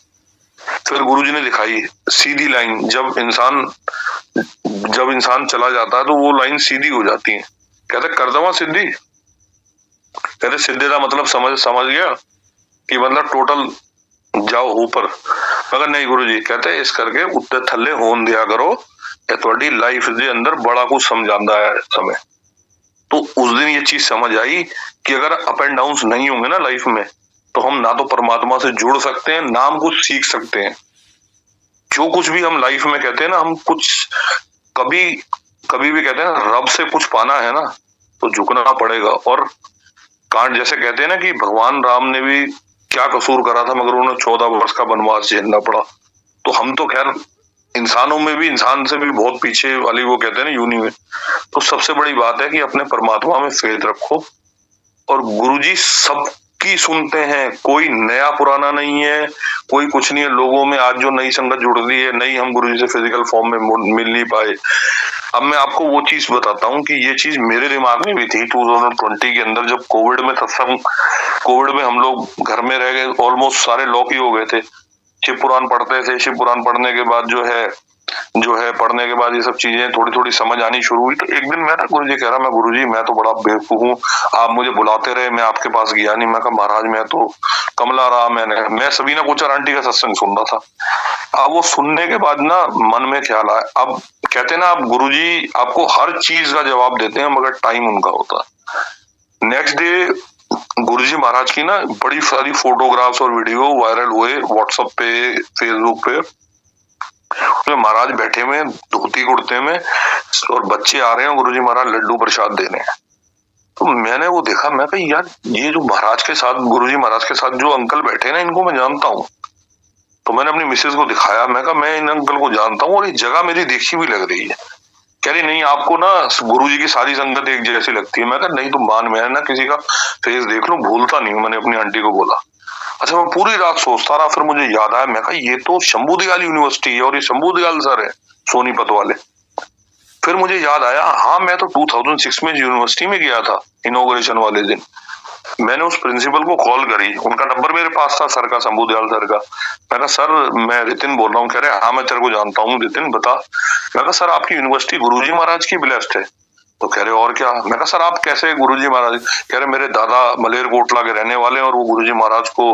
फिर गुरुजी ने दिखाई सीधी लाइन, जब इंसान चला जाता है तो वो लाइन सीधी हो जाती है। कहते कर दवा सीधी, कहते सीधे का मतलब समझ गया कि मतलब टोटल जाओ ऊपर। मगर नहीं गुरुजी, कहते इस करके उत्ते थल्ले होन दिया करो, ये थोड़ी लाइफ के अंदर बड़ा कुछ समझाता है समय। तो उस दिन ये चीज समझ आई कि अगर अप एंड डाउन नहीं होंगे ना लाइफ में, तो हम ना तो परमात्मा से जुड़ सकते हैं, ना हम कुछ सीख सकते हैं। जो कुछ भी हम लाइफ में कहते हैं ना, हम कुछ कभी भी कहते हैं रब से कुछ पाना है ना तो झुकना पड़ेगा। और कांट जैसे कहते हैं ना कि भगवान राम ने भी क्या कसूर करा था मगर उन्हें 14 वर्ष का वनवास झेलना पड़ा। तो हम तो खैर इंसानों में भी, इंसान से भी बहुत पीछे वाली वो कहते हैं ना यूनि में। तो सबसे बड़ी बात है कि अपने परमात्मा में फेथ रखो। और गुरुजी सबकी सुनते हैं, कोई नया पुराना नहीं है, कोई कुछ नहीं है। लोगों में आज जो नई संगत जुड़ रही है, नई हम गुरुजी से फिजिकल फॉर्म में मिल नहीं पाए। अब मैं आपको वो चीज बताता हूँ कि ये चीज मेरे दिमाग में भी थी 2020 के अंदर, जब कोविड में सत्संग, कोविड में हम लोग घर में रह गए, ऑलमोस्ट सारे लॉक ही हो गए थे। शिव पुराण पढ़ते थे, शिव पुराण पढ़ने के बाद जो है पढ़ने के बाद ये सब चीजें थोड़ी थोड़ी समझ आनी शुरू हुई। तो एक दिन मैं ना गुरुजी कह रहा, मैं गुरुजी मैं तो बड़ा बेवकूफ हूँ, आप मुझे बुलाते रहे, मैं आपके पास गया नहीं। मैं कहा महाराज मैं तो कमला रहा, मैं सबीना कोचर आंटी का सत्संग सुन रहा था। अब वो सुनने के बाद ना मन में ख्याल आया, अब कहते ना आप गुरुजी आपको हर चीज का जवाब देते हैं मगर टाइम उनका होता है। नेक्स्ट डे गुरुजी महाराज की ना बड़ी सारी फोटोग्राफ्स और वीडियो वायरल हुए व्हाट्सएप पे, फेसबुक पे। उसमें महाराज बैठे हुए धोती कुर्ते में और बच्चे आ रहे हैं, गुरुजी महाराज लड्डू प्रसाद दे रहे हैं। तो मैंने वो देखा, मैं कहा यार ये जो महाराज के साथ, गुरुजी महाराज के साथ जो अंकल बैठे ना, इनको मैं जानता हूँ। तो मैंने अपनी मिसेज को दिखाया, मैं कहा मैं इन अंकल को जानता हूँ और ये जगह मेरी देखी भी लग रही है। कह रही नहीं आपको ना गुरुजी की सारी संगत एक जैसी लगती है। मैं कहा नहीं तुम मान, मैं ना किसी का फेस देख लूं भूलता नहीं हूँ। मैंने अपनी आंटी को बोला। अच्छा मैं पूरी रात सोचता रहा, फिर मुझे याद आया, मैं कहा ये तो शंभू दयाल यूनिवर्सिटी है और ये शंभू दयाल सर है सोनीपत वाले। फिर मुझे याद आया, हाँ मैं तो 2006 में यूनिवर्सिटी में गया था इनॉग्रेशन वाले दिन। मैंने उस प्रिंसिपल को कॉल करी, उनका नंबर मेरे पास था सर का, शंभू दयाल सर का। मैं कहा सर मैं रितिन बोल रहा हूँ। कह रहे हाँ मैं तेरे को जानता हूँ रितिन, बता। मैं कहा सर आपकी यूनिवर्सिटी गुरुजी महाराज की ब्लेस्ड है। तो कह रहे और क्या। मैं कहा सर आप कैसे गुरुजी महाराज। कह रहे मेरे दादा मलेरकोटला के रहने वाले हैं और वो गुरुजी महाराज को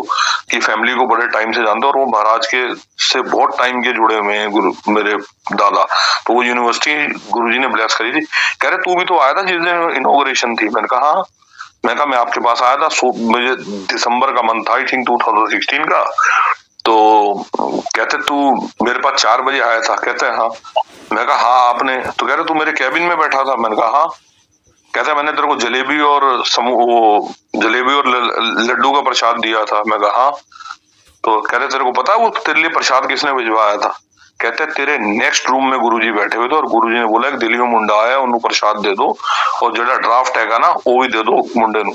की फैमिली को बड़े टाइम से जानते हैं और वो महाराज के से बहुत टाइम के जुड़े हुए हैं गुरु मेरे दादा। तो वो यूनिवर्सिटी गुरुजी ने ब्लेस करी थी। कह रहे तू भी तो आया था जिस दिन इनॉग्रेशन थी। मैंने कहा हाँ। मैं कहा मैं आपके पास आया था, मुझे दिसंबर का मंथ था आई थिंक 2016 का। तो कहते तू मेरे पास 4 बजे आया था। कहते हैं हाँ। मैं कहा हाँ आपने। तो कह रहे तू मेरे कैबिन में बैठा था। मैंने कहा हाँ। कहते मैंने तेरे को जलेबी और लड्डू का प्रसाद दिया था। मैं कहा हाँ। तो कह रहे तेरे को पता है वो तेरे लिए प्रसाद किसने भिजवाया था। कहते तेरे नेक्स्ट रूम में गुरुजी बैठे हुए थे और गुरुजी ने बोला दिल्ली में मुंडा आया उन्हें प्रसाद दे दो और जो ड्राफ्ट हैगा ना वो भी दे दो मुंडे नु।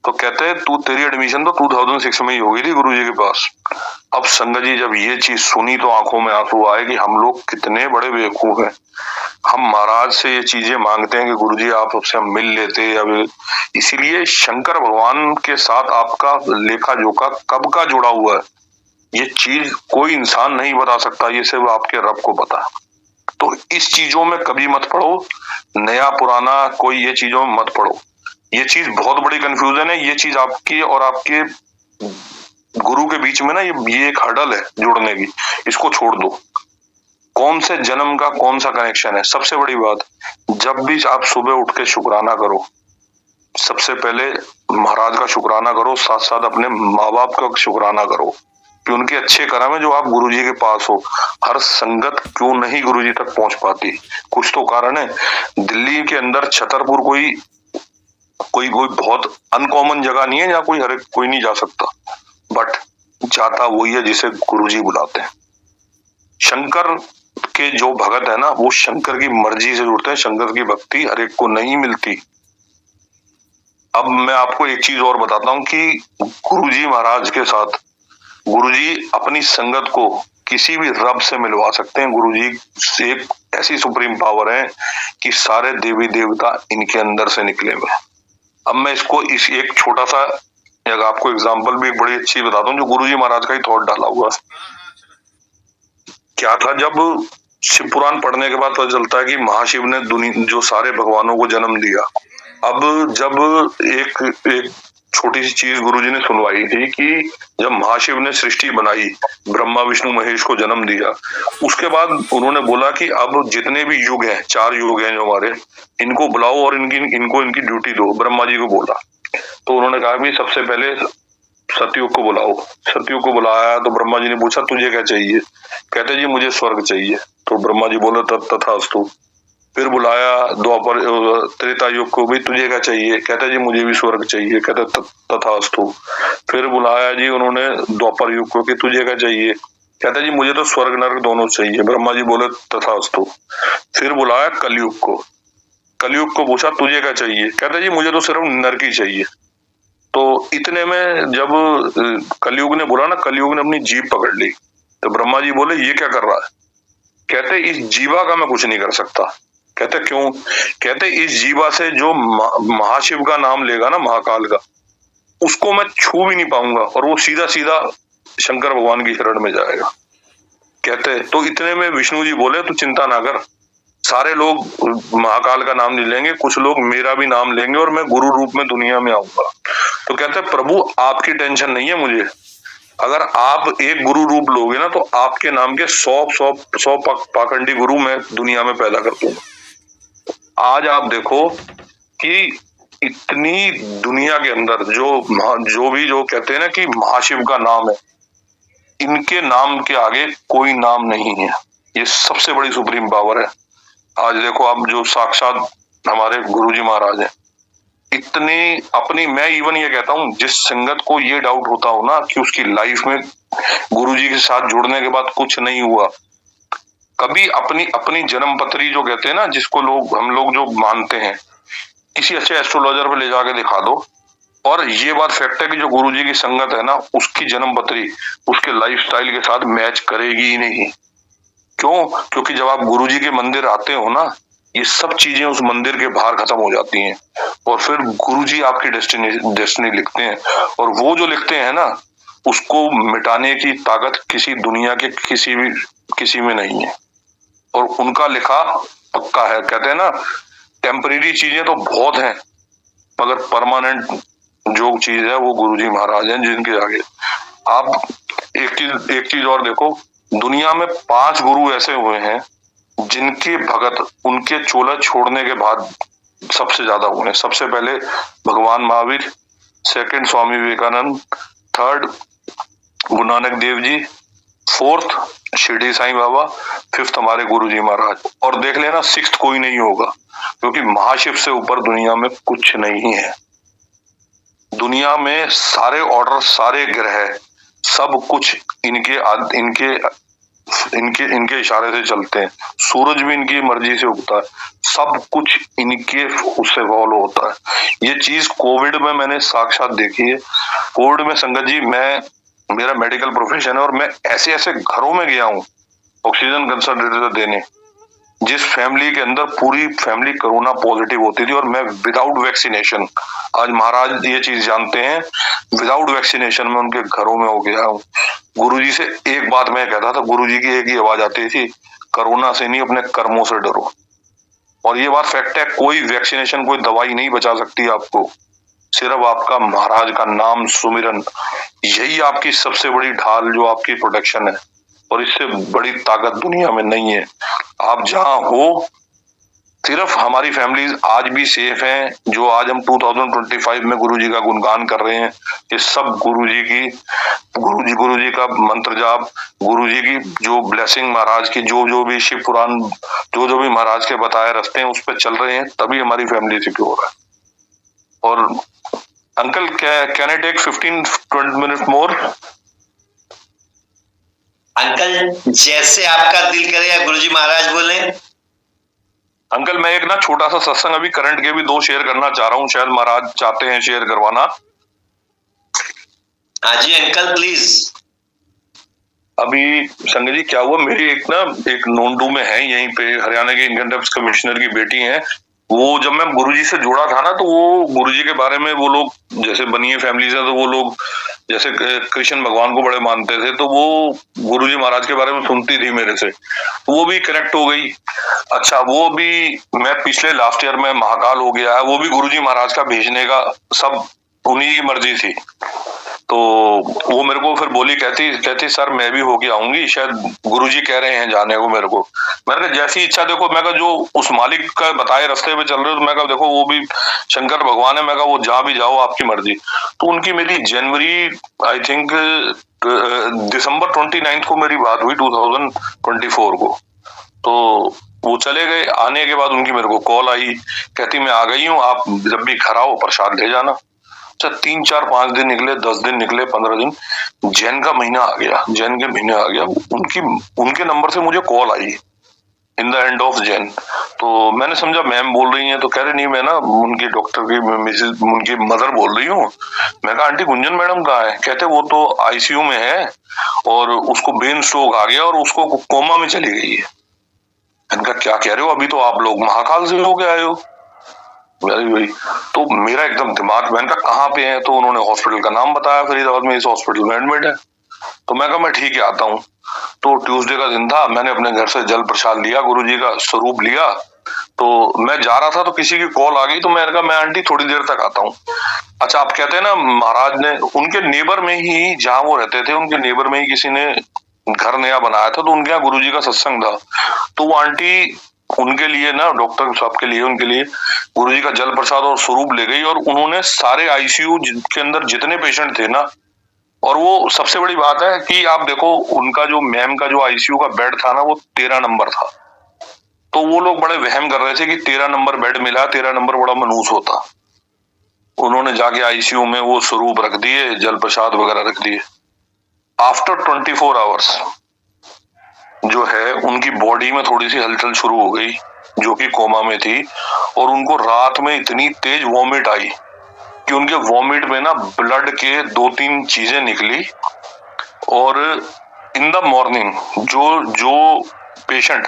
तो कहते तू तेरी एडमिशन तो 2006 में ही हो गई थी गुरुजी के पास। अब संगत जी जब ये चीज सुनी तो आंखों में आंसू आए कि हम लोग कितने बड़े बेवकूफ हैं। हम महाराज से ये चीजें मांगते हैं कि गुरुजी आप सबसे हम मिल लेते। अब इसीलिए शंकर भगवान के साथ आपका लेखा जोखा कब का जुड़ा हुआ है ये चीज कोई इंसान नहीं बता सकता, ये सिर्फ आपके रब को पता। तो इस चीजों में कभी मत पड़ो, नया पुराना कोई ये चीजों में मत पड़ो। ये चीज बहुत बड़ी कंफ्यूजन है। ये चीज आपकी और आपके गुरु के बीच में ना ये एक हर्डल है जुड़ने की, इसको छोड़ दो। कौन से जन्म का कौन सा कनेक्शन है। सबसे बड़ी बात, जब भी आप सुबह उठ के शुक्राना करो, सबसे पहले महाराज का शुक्राना करो, साथ साथ अपने माँ बाप का शुक्राना करो कि उनके अच्छे कर्म है जो आप गुरुजी के पास हो। हर संगत क्यों नहीं गुरुजी तक पहुंच पाती, कुछ तो कारण है। दिल्ली के अंदर छतरपुर कोई बहुत अनकॉमन जगह नहीं है जहाँ कोई नहीं जा सकता, बट जाता वही है जिसे गुरुजी बुलाते हैं। शंकर के जो भगत है ना वो शंकर की मर्जी से जुड़ते हैं। शंकर की भक्ति हर एक को नहीं मिलती। अब मैं आपको एक चीज और बताता हूँ कि गुरुजी महाराज के साथ गुरुजी अपनी संगत को किसी भी रब से मिलवा सकते हैं। गुरुजी से एक ऐसी सुप्रीम पावर है कि सारे देवी देवता इनके अंदर से निकले हुए हैं। अब मैं इसको इस एक छोटा सा एक आपको एग्जांपल भी एक बड़ी अच्छी बताता हूँ जो गुरुजी महाराज का ही थॉट डाला हुआ है। क्या था, जब शिव पुराण पढ़ने के बाद पता चलता है कि महाशिव ने दुनिया जो सारे भगवानों को जन्म दिया। अब जब एक एक छोटी सी चीज गुरुजी ने सुनवाई थी कि जब महाशिव ने सृष्टि बनाई, ब्रह्मा विष्णु महेश को जन्म दिया, उसके बाद उन्होंने बोला कि अब जितने भी युग हैं, 4 युग हैं जो हमारे, इनको बुलाओ और इनको इनकी ड्यूटी दो। ब्रह्मा जी को बोला तो उन्होंने कहा भी सबसे पहले सतयुग को बुलाओ। सतयुग को बुलाया तो ब्रह्मा जी ने पूछा तुझे क्या चाहिए? कहते जी मुझे स्वर्ग चाहिए। तो ब्रह्मा जी बोले तथास्तु। फिर बुलाया द्वापर त्रेता युग को, भी तुझे क्या चाहिए? कहते जी मुझे भी स्वर्ग चाहिए। कहते तथास्तु। फिर बुलाया जी उन्होंने द्वापर युग को कि तुझे क्या चाहिए? कहते जी मुझे तो स्वर्ग नरक दोनों चाहिए। ब्रह्मा जी बोले तथास्तु। फिर बुलाया कलयुग को। कलयुग को पूछा तुझे क्या चाहिए? कहते जी मुझे तो सिर्फ नरक ही चाहिए। तो इतने में जब कलयुग ने बोला ना, कलयुग ने अपनी जीभ पकड़ ली। तो ब्रह्मा जी बोले ये क्या कर रहा है? कहते इस जीवा का मैं कुछ नहीं कर सकता। कहते क्यों? कहते इस जीवा से जो महाशिव का नाम लेगा ना, महाकाल का, उसको मैं छू भी नहीं पाऊंगा और वो सीधा सीधा शंकर भगवान की शरण में जाएगा। कहते तो इतने में विष्णु जी बोले तू चिंता ना कर, सारे लोग महाकाल का नाम नहीं लेंगे, कुछ लोग मेरा भी नाम लेंगे और मैं गुरु रूप में दुनिया में आऊंगा। तो कहते प्रभु आपकी टेंशन नहीं है मुझे, अगर आप एक गुरु रूप लोगे ना तो आपके नाम के 100 पाखंडी गुरु मैं दुनिया में पैदा कर दूंगा। आज आप देखो कि इतनी दुनिया के अंदर जो कहते हैं ना कि महाशिव का नाम है, इनके नाम के आगे कोई नाम नहीं है। ये सबसे बड़ी सुप्रीम पावर है। आज देखो आप जो साक्षात हमारे गुरुजी महाराज हैं, इतने अपनी, मैं इवन ये कहता हूँ जिस संगत को ये डाउट होता हो ना कि उसकी लाइफ में गुरुजी के साथ जुड़ने के बाद कुछ नहीं हुआ, कभी अपनी अपनी जन्म पत्री जो कहते हैं ना, जिसको हम लोग जो मानते हैं, किसी अच्छे एस्ट्रोलॉजर पे ले जाके दिखा दो और ये बात फैक्ट है कि जो गुरुजी की संगत है ना, उसकी जन्म पत्री उसके लाइफस्टाइल के साथ मैच करेगी ही नहीं। क्यों? क्योंकि जब आप गुरुजी के मंदिर आते हो ना, ये सब चीजें उस मंदिर के बाहर खत्म हो जाती हैं और फिर गुरुजी आपकी डेस्टिनी लिखते हैं, और वो जो लिखते हैं ना, उसको मिटाने की ताकत किसी दुनिया के किसी में नहीं है, और उनका लिखा पक्का है। कहते हैं ना टेम्परेरी चीजें तो बहुत हैं मगर परमानेंट जो चीज है वो गुरुजी महाराज हैं, जिनके आगे आप एक चीज और देखो, दुनिया में 5 गुरु ऐसे हुए हैं जिनके भगत उनके चोला छोड़ने के बाद सबसे ज्यादा हुए। सबसे पहले भगवान Mahavir, second Swami Vivekananda, third Guru Nanak Dev ji, fourth Shirdi Sai Baba, fifth हमारे गुरुजी महाराज, और देख लेना सिक्स्थ कोई नहीं होगा, क्योंकि महाशिव से ऊपर दुनिया में कुछ नहीं है। दुनिया में सारे ऑर्डर, सारे ग्रह, सब कुछ इनके इशारे से चलते हैं। सूरज भी इनकी मर्जी से उगता है, सब कुछ इनके उससे फॉलो होता है। ये चीज कोविड में मैंने साक्षात देखी है। कोविड में संगत जी, मेरा मेडिकल प्रोफेशन है और मैं ऐसे ऐसे घरों में गया हूँ ऑक्सीजन कंसंट्रेटर देने, जिस फैमिली के अंदर पूरी फैमिली कोरोना पॉजिटिव होती थी और मैं विदाउट वैक्सीनेशन, आज महाराज ये चीज जानते हैं, विदाउट वैक्सीनेशन में उनके घरों में हो गया हूँ। गुरुजी से एक बात मैं कहता था, गुरुजी की एक ही आवाज आती थी, कोरोना से नहीं अपने कर्मों से डरो। और ये बात फैक्ट है, कोई वैक्सीनेशन, कोई दवाई नहीं बचा सकती आपको, सिर्फ आपका महाराज का नाम सुमिरन, यही आपकी सबसे बड़ी ढाल, जो आपकी प्रोटेक्शन है, और इससे बड़ी ताकत दुनिया में नहीं है। आप जहां हो, सिर्फ हमारी फैमिलीज आज भी सेफ हैं, जो आज हम 2025 में गुरुजी का गुणगान कर रहे हैं। ये सब गुरुजी का मंत्र जाप, गुरुजी की जो ब्लेसिंग, महाराज की जो भी शिव पुराण, जो भी महाराज के बताए रास्ते हैं उस पर चल रहे हैं, तभी हमारी फैमिली सिक्योर है। और uncle, can I take 15-20 minute more? Uncle जैसे आपका दिल करे, गुरुजी महाराज बोले। अंकल मैं एक ना छोटा सा सत्संग अभी करंट के भी 2 शेयर करना चाह रहा हूँ, शायद महाराज चाहते हैं शेयर करवाना। हाँ जी अंकल प्लीज। अभी संजय जी क्या हुआ, मेरी एक नोंडू में है, यहीं पे हरियाणा के इनकम टैक्स कमिश्नर की बेटी है। वो जब मैं गुरुजी से जुड़ा था ना, तो वो गुरुजी के बारे में वो लोग जैसे बनिए फैमिली से, तो वो लोग जैसे कृष्ण भगवान को बड़े मानते थे, तो वो गुरुजी महाराज के बारे में सुनती थी मेरे से, वो भी कनेक्ट हो गई। अच्छा वो भी, मैं पिछले लास्ट ईयर में महाकाल हो गया है, वो भी गुरुजी महाराज का भेजने का सब उन्हीं की मर्जी थी। तो वो मेरे को फिर बोली, कहती कहती सर मैं भी होके आऊंगी, शायद गुरुजी कह रहे हैं जाने को मेरे को। मैंने कहा जैसी इच्छा, देखो मैं कहा जो उस मालिक का बताए रास्ते पे चल रहे हो, तो मैं कहा देखो वो भी शंकर भगवान है, मैं कहा वो जहां भी जाओ आपकी मर्जी। तो उनकी मेरी जनवरी आई थिंक दिसंबर 29 को मेरी बात हुई 2024 को। तो वो चले गए, आने के बाद उनकी मेरे को कॉल आई, कहती मैं आ गई हूँ, आप जब भी घर आओ प्रसाद ले जाना। अच्छा 3 4 5 दिन निकले, 10 दिन निकले, 15 दिन, जैन का महीना आ गया, जैन के महीने आ गया, उनके नंबर से मुझे call I in the end of Jain. तो मैंने समझा मैम बोल रही हैं, तो कह रहे नहीं मैं ना उनकी डॉक्टर की मिसेज उनकी मदर बोल रही हूँ। मैं कहा आंटी गुंजन मैडम कहाँ है? कहते वो तो आईसीयू में है और उसको ब्रेन स्ट्रोक आ गया और उसको कोमा में चली गई है। मैंने कहा क्या कह रहे हो, अभी तो आप लोग महाकाल से होके आए हो। वही तो मेरा एकदम दिमाग, मैंने कहा कहाँ पे है? तो उन्होंने हॉस्पिटल का नाम बताया, फरीदाबाद में इस हॉस्पिटल में एडमिट है। तो मैं कहा मैं ठीक है आता हूँ। तो ट्यूसडे का दिन था, मैंने अपने घर से जल प्रसाद लिया, गुरुजी का स्वरूप लिया। तो मैं जा रहा था तो किसी की कॉल आ गई, तो मैंने कहा मैं आंटी थोड़ी देर तक आता हूँ। अच्छा आप कहते हैं ना महाराज ने उनके नेबर में ही, जहाँ वो रहते थे उनके नेबर में ही किसी ने घर नया बनाया था, तो उनके यहाँ गुरुजी का सत्संग था। तो वो आंटी उनके लिए ना, डॉक्टर साहब के लिए, उनके लिए गुरुजी का जल प्रसाद और स्वरूप ले गई, और उन्होंने सारे आईसीयू के अंदर जितने पेशेंट थे ना, और वो सबसे बड़ी बात है कि आप देखो उनका जो मैम का जो आईसीयू का बेड था ना, वो 13 नंबर था। तो वो लोग बड़े वहम कर रहे थे कि 13 नंबर बेड मिला, 13 नंबर बड़ा मनूस होता। उन्होंने जाके आईसीयू में वो स्वरूप रख दिए, जल प्रसाद वगैरह रख दिए। आफ्टर 24 आवर्स जो है उनकी बॉडी में थोड़ी सी हलचल शुरू हो गई, जो कि कोमा में थी, और उनको रात में इतनी तेज वॉमिट आई कि उनके वॉमिट में ना ब्लड के 2 3 चीजें निकली। और इन द मॉर्निंग जो जो पेशेंट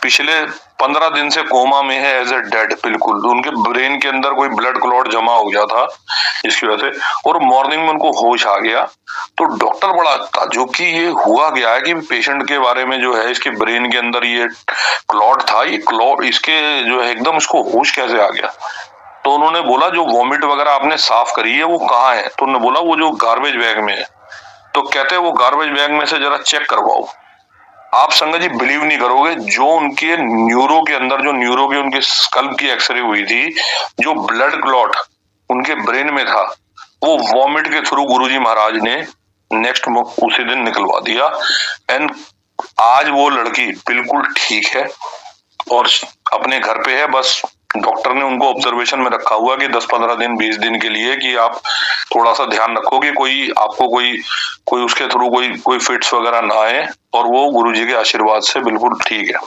पिछले 15 दिन से कोमा में है एज ए डेड, बिल्कुल उनके ब्रेन के अंदर कोई ब्लड क्लॉट जमा हो गया था इसकी वजह से, और मॉर्निंग में उनको होश आ गया। तो डॉक्टर बड़ा ताज्जुब कि ये हुआ गया है कि पेशेंट के बारे में जो है, इसके ब्रेन के अंदर ये क्लॉट था, ये क्लॉट इसके जो है एकदम इसको होश कैसे आ गया। तो उन्होंने बोला जो वॉमिट वगैरह आपने साफ करी है वो कहाँ है? तो उन्होंने बोला वो जो गार्बेज बैग में है। तो कहते हैं वो गार्बेज बैग में से जरा चेक करवाओ। आप संगत जी बिलीव नहीं करोगे, जो उनके न्यूरो के अंदर, जो न्यूरो की उनके स्कल्प की एक्सरे हुई थी, जो ब्लड क्लॉट उनके ब्रेन में था, वो वॉमिट के थ्रू गुरुजी महाराज ने नेक्स्ट उसी दिन निकलवा दिया। एंड आज वो लड़की बिल्कुल ठीक है और अपने घर पे है। बस डॉक्टर ने उनको ऑब्जर्वेशन में रखा हुआ कि 10 15 दिन 20 दिन के लिए कि आप थोड़ा सा ध्यान रखो कि कोई आपको कोई कोई उसके थ्रू कोई फिट्स वगैरह ना आए, और वो गुरुजी के आशीर्वाद से बिल्कुल ठीक है।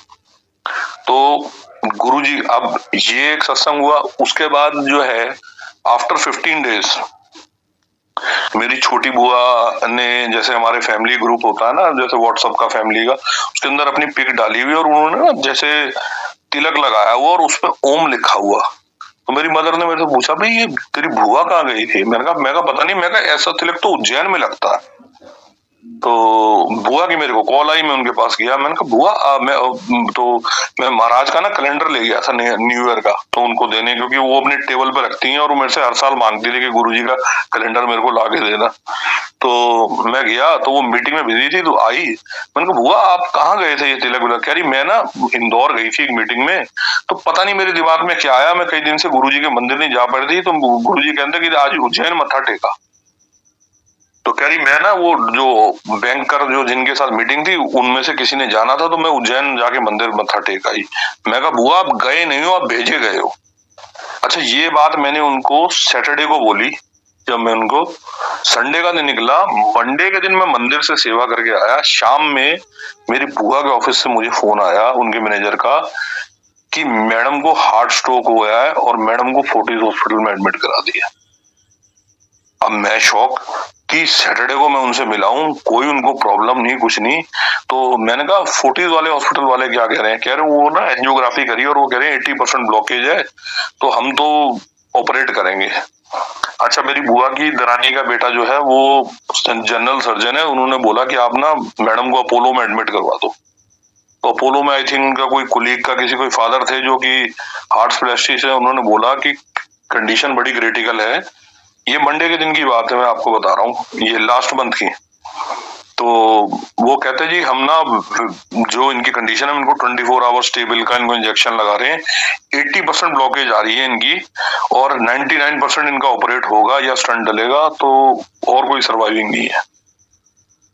तो गुरुजी, अब ये एक सत्संग हुआ, उसके बाद जो है आफ्टर 15 डेज मेरी छोटी बुआ ने, जैसे हमारे फैमिली ग्रुप होता है ना, जैसे व्हाट्सएप का फैमिली का, उसके अंदर अपनी पिक डाली हुई, और उन्होंने ना जैसे तिलक लगाया हुआ और उस पर ओम लिखा हुआ। तो मेरी मदर ने मेरे से पूछा भाई ये तेरी बुआ कहाँ गई थी? मैंने कहा पता नहीं, मैं कहा ऐसा तिलक तो उज्जैन में लगता है। तो बुआ की मेरे को कॉल आई, मैं उनके पास गया, मैंने कहा बुआ मैं महाराज का ना कैलेंडर ले गया था न्यू ईयर का, तो उनको देने, क्योंकि वो अपने टेबल पे रखती हैं और वो मेरे से हर साल मांगती थी कि गुरुजी का कैलेंडर मेरे को ला के देना। तो मैं गया, तो वो मीटिंग में बिजी थी, तो आई। मैंने कहा बुआ आप कहाँ गए थे ये तिलक विलक? कह रही मैं ना इंदौर गई थी एक मीटिंग में, तो पता नहीं मेरे दिमाग में क्या आया, मैं कई दिन से गुरुजी के मंदिर नहीं जा पा रही थी, तो गुरुजी कहते कि आज उज्जैन मत्था टेका। तो कह रही मैं ना वो जो बैंकर जो जिनके साथ मीटिंग थी उनमें से किसी ने जाना था, तो मैं उज्जैन जाके मंदिर मत्था टेक आई। मैं कहा बुआ आप गए नहीं हो, आप भेजे गए हो। अच्छा ये बात मैंने उनको सैटरडे को बोली, जब मैं उनको संडे का दिन निकला, मंडे के दिन मैं मंदिर से सेवा करके आया, शाम में मेरी बुआ के ऑफिस से मुझे फोन आया उनके मैनेजर का कि मैडम को हार्ट स्ट्रोक हुआ है और मैडम को फोर्टिस हॉस्पिटल में एडमिट करा दिया। अब मैं शॉक कि सैटरडे को मैं उनसे मिला हूं, कोई उनको प्रॉब्लम नहीं, कुछ नहीं। तो मैंने कहा फोर्टिस वाले हॉस्पिटल वाले क्या कह रहे हैं? कह रहे वो ना एंजियोग्राफी करी और वो कह रहे हैं 80% ब्लॉकेज है, तो हम तो ऑपरेट करेंगे। अच्छा, मेरी बुआ की दरानी का बेटा जो है वो जनरल सर्जन है, उन्होंने बोला कि आप ना मैडम को अपोलो में एडमिट करवा दो। तो अपोलो में आई थिंक उनका कोई कुलीग का किसी कोई फादर थे जो कि हार्ट स्पेशलिस्ट है, उन्होंने बोला कि कंडीशन बड़ी क्रिटिकल है। ये मंडे के दिन की बात है, मैं आपको बता रहा हूँ, ये लास्ट मंथ की। तो वो कहते जी हम ना जो इनकी कंडीशन है, इनको 24 आवर स्टेबल का इनको इंजेक्शन लगा रहे हैं, 80% ब्लॉकेज आ रही है इनकी और 99% इनका ऑपरेट होगा या स्टंट डलेगा, तो और कोई सर्वाइविंग नहीं है।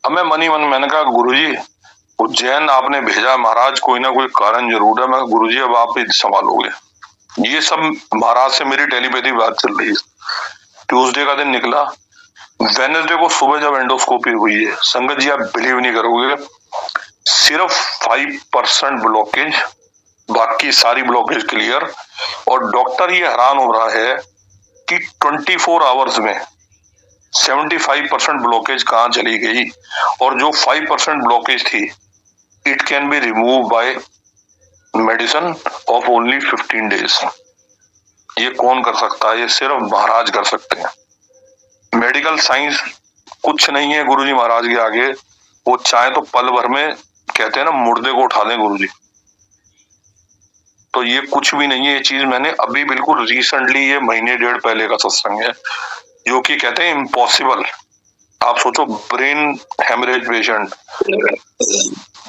अब मैं मैंने कहा गुरुजी उज्जैन आपने भेजा महाराज, कोई ना कोई कारण जरूर है। मैं गुरुजी अब आप ही संभालोगे। ये सब महाराज से मेरी टेलीपैथी बात चल रही है। ट्यूसडे का दिन निकला, वेडनेसडे को सुबह जब एंडोस्कोपी हुई है, संगत जी आप बिलीव नहीं करोगे, सिर्फ 5% ब्लॉकेज, बाकी सारी ब्लॉकेज क्लियर। और डॉक्टर ये हैरान हो रहा है कि 24 आवर्स में 75% ब्लॉकेज कहां चली गई, और जो 5% ब्लॉकेज थी it can be remove by medicine of only 15 days. ये कौन कर सकता है? ये सिर्फ महाराज कर सकते हैं। मेडिकल साइंस कुछ नहीं है गुरुजी महाराज के आगे। वो चाहे तो पल भर में, कहते हैं ना, मुर्दे को उठा दें गुरुजी। तो ये कुछ भी नहीं है। ये चीज मैंने अभी बिल्कुल रिसेंटली, ये महीने डेढ़ पहले का सत्संग है, जो कि कहते हैं इम्पॉसिबल। आप सोचो, ब्रेन हेमरेज पेशेंट,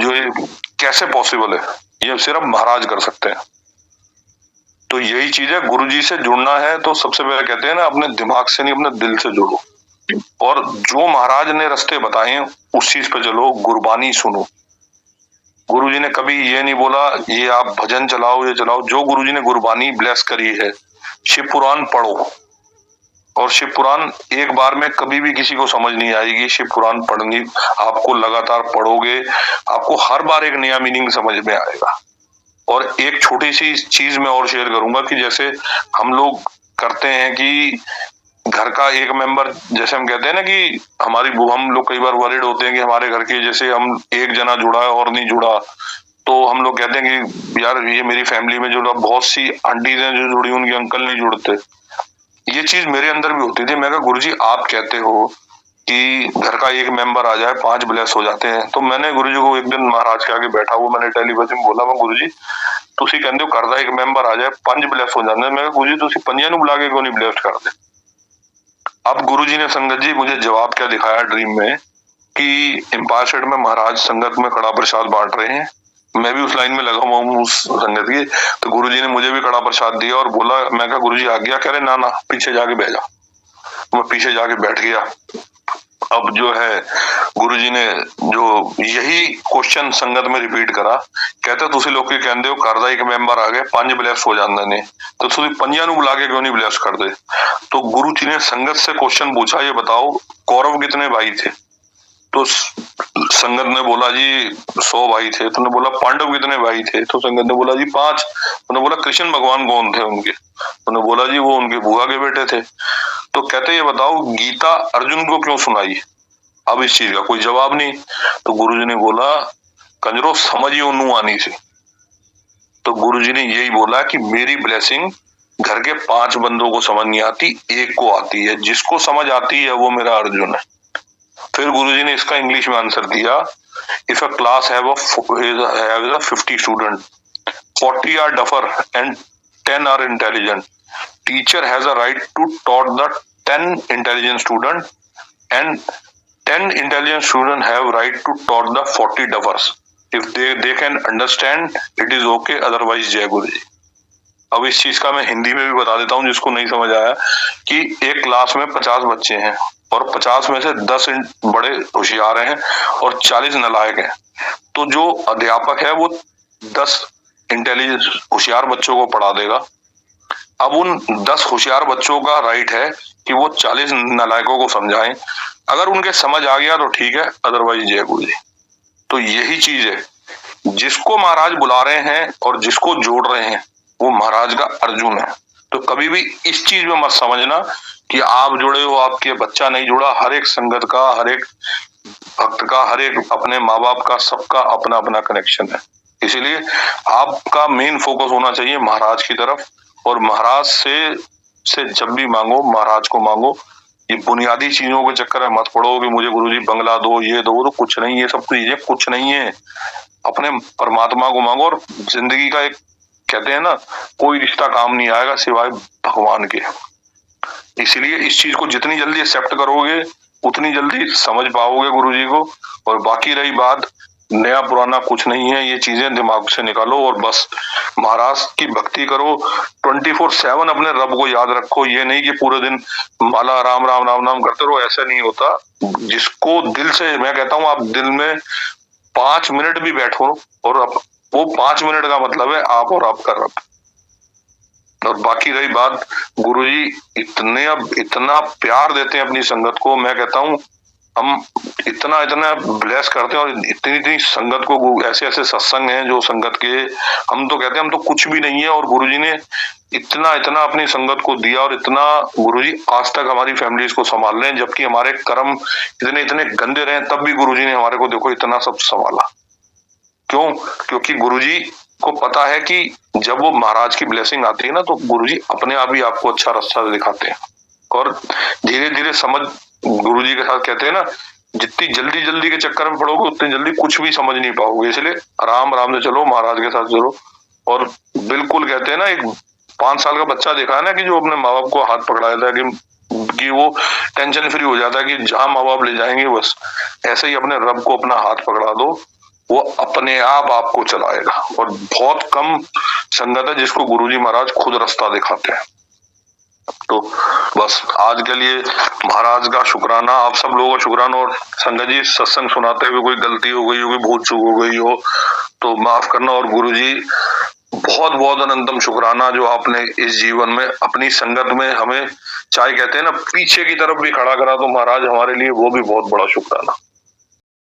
जो ये कैसे पॉसिबल है? ये सिर्फ महाराज कर सकते हैं। तो यही चीज है, गुरुजी से जुड़ना है तो सबसे पहले कहते हैं ना, अपने दिमाग से नहीं अपने दिल से जुड़ो, और जो महाराज ने रास्ते बताए उस चीज पे चलो, गुरबानी सुनो। गुरुजी ने कभी ये नहीं बोला ये आप भजन चलाओ, ये चलाओ। जो गुरुजी ने गुरबानी ब्लेस करी है, शिव पुराण पढ़ो। और शिव पुराण एक बार में कभी भी किसी को समझ नहीं आएगी। शिव पुराण पढ़नी, आपको लगातार पढ़ोगे, आपको हर बार एक नया मीनिंग समझ में आएगा। और एक छोटी सी चीज मैं और शेयर करूंगा कि जैसे हम लोग करते हैं कि घर का एक मेंबर, जैसे हम कहते हैं ना कि हम लोग कई बार वरिड होते हैं कि हमारे घर के जैसे हम एक जना जुड़ा है और नहीं जुड़ा, तो हम लोग कहते हैं कि यार ये मेरी फैमिली में जो बहुत सी आंटीज हैं जो जुड़ी, उनके अंकल नहीं जुड़ते। ये चीज मेरे अंदर भी होती थी। मैं कहा गुरुजी आप कहते हो कि घर का एक मेंबर आ जाए 5 ब्लेस हो जाते हैं, तो मैंने गुरुजी को एक दिन महाराज के आगे बैठा हुआ, मैंने टेलीपैथी में बोला, मैं गुरुजी तुसी कहते हो घर का एक मेंबर आ जाए 5 ब्लेस हो जाते हैं, मैं गुरुजी तुसी 5 बुला के क्यों नहीं ब्लेस कर दे? अब गुरुजी ने संगत जी मुझे जवाब क्या दिखाया ड्रीम में, कि एम्पायर स्टेट में महाराज संगत में कड़ा प्रसाद बांट रहे हैं, मैं भी उस लाइन में लगा हुआ हूँ उस संगत की। तो गुरुजी ने मुझे भी कड़ा प्रसाद दिया और बोला, मैं कहा गुरुजी आ गया? कह रहे ना पीछे जाके बैठ जा। मैं पीछे जाके बैठ गया। अब जो है गुरुजी ने जो यही क्वेश्चन संगत में रिपीट करा, कहते तुसी लोग कहते हो घर का एक मेंबर आ गए 5 ब्लेस हो जाते ने, तो तुसी 5 बुला के क्यों नहीं ब्लेस कर दे? तो गुरुजी ने संगत से क्वेश्चन पूछा, ये बताओ कौरव कितने भाई थे? तो संगत ने बोला जी 100 भाई थे। तो बोला पांडव कितने भाई थे? तो संगत ने बोला जी 5। उन्होंने बोला कृष्ण भगवान कौन थे उनके? उन्होंने बोला जी वो उनके बुआ के बेटे थे। तो कहते ये बताओ गीता अर्जुन को क्यों सुनाई? अब इस चीज का कोई जवाब नहीं। तो गुरुजी ने बोला कंजरो समझिए उन्नू आनी से। तो गुरुजी ने यही बोला कि मेरी ब्लेसिंग घर के 5 बंदों को समझ नहीं आती, एक को आती है, जिसको समझ आती है वो मेरा अर्जुन है। फिर गुरुजी ने इसका इंग्लिश में आंसर दिया, if a class have 50 student, 40 are duffer and 10 are intelligent, teacher has a right to taught the 10 intelligent student and 10 intelligent students have right to taught the 40 duffers. If they can understand, it is okay. Otherwise, जय गुरु जी। अब इस चीज का मैं हिंदी में भी बता देता हूँ जिसको नहीं समझ आया, कि एक क्लास में 50 बच्चे हैं और 50 में से 10 बड़े होशियार हैं और 40 नालायक हैं। तो जो अध्यापक है वो 10 इंटेलिजेंट होशियार बच्चों को पढ़ा देगा। अब उन 10 होशियार बच्चों का राइट है कि वो 40 नालायकों को समझाएं। अगर उनके समझ आ गया तो ठीक है, अदरवाइज जय गुरु जी। तो यही चीज है जिसको महाराज बुला रहे हैं और जिसको जोड़ रहे हैं वो महाराज का अर्जुन है। तो कभी भी इस चीज में मत समझना कि आप जुड़े हो, आपके बच्चा नहीं जुड़ा। हर एक संगत का, हर एक भक्त का, हर एक अपने माँ बाप का, सबका अपना अपना कनेक्शन है। इसीलिए आपका मेन फोकस होना चाहिए महाराज की तरफ, और महाराज से जब भी मांगो महाराज को मांगो। ये बुनियादी चीजों के चक्कर में मत पड़ो कि मुझे गुरुजी बंगला दो, ये दो, तो कुछ नहीं, ये सब चीजें कुछ नहीं है। अपने परमात्मा को मांगो। और जिंदगी का एक कहते हैं ना, कोई रिश्ता काम नहीं आएगा सिवाय भगवान के। इसलिए इस चीज को जितनी जल्दी एक्सेप्ट करोगे उतनी जल्दी समझ पाओगे गुरुजी को। और बाकी रही बात, नया पुराना कुछ नहीं है, ये चीजें दिमाग से निकालो और बस महाराज की भक्ति करो। 24/7 अपने रब को याद रखो। ये नहीं कि पूरे दिन माला राम राम राम नाम करते रहो, ऐसा नहीं होता। जिसको दिल से, मैं कहता हूँ आप दिल में 5 मिनट भी बैठो, और वो 5 मिनट का मतलब है आप और आपका रब। और बाकी रही बात, गुरुजी इतना प्यार देते हैं अपनी संगत को। मैं कहता हूँ हम इतना ब्लेस करते हैं, और इतनी संगत को, ऐसे सत्संग हैं जो संगत के, हम तो कहते हैं हम तो कुछ भी नहीं है, और गुरुजी ने इतना अपनी संगत को दिया। और इतना गुरुजी आज तक हमारी फैमिलीज को संभाल रहे हैं, जबकि हमारे कर्म इतने गंदे रहे, तब भी गुरुजी ने हमारे को देखो इतना सब संभाला। क्यों? क्योंकि गुरुजी को पता है कि जब वो महाराज की ब्लेसिंग आती है ना, तो गुरुजी अपने आप ही आपको अच्छा रास्ता दिखाते हैं। और धीरे धीरे समझ, गुरुजी के साथ कहते हैं ना, जितनी जल्दी के चक्कर में पड़ोगे उतनी जल्दी कुछ भी समझ नहीं पाओगे। इसलिए आराम से चलो, महाराज के साथ चलो। और बिल्कुल कहते हैं ना, एक 5 साल का बच्चा देखा है ना कि जो अपने माँ बाप को हाथ पकड़ा देता है कि वो टेंशन फ्री हो जाता है कि जहां माँ बाप ले जाएंगे बस। ऐसे ही अपने रब को अपना हाथ पकड़ा दो, वो अपने आप आपको चलाएगा। और बहुत कम संगत है जिसको गुरुजी महाराज खुद रास्ता दिखाते हैं। तो बस आज के लिए महाराज का शुक्राना, आप सब लोगों का शुक्राना। और संगत जी, सत्संग सुनाते हुए कोई गलती हो गई हो, कोई भूल चूक हो गई हो तो माफ करना। और गुरुजी बहुत अनंतम शुक्राना जो आपने इस जीवन में अपनी संगत में हमें, चाहे कहते हैं ना पीछे की तरफ भी खड़ा करा, तो महाराज हमारे लिए वो भी बहुत बड़ा शुक्राना।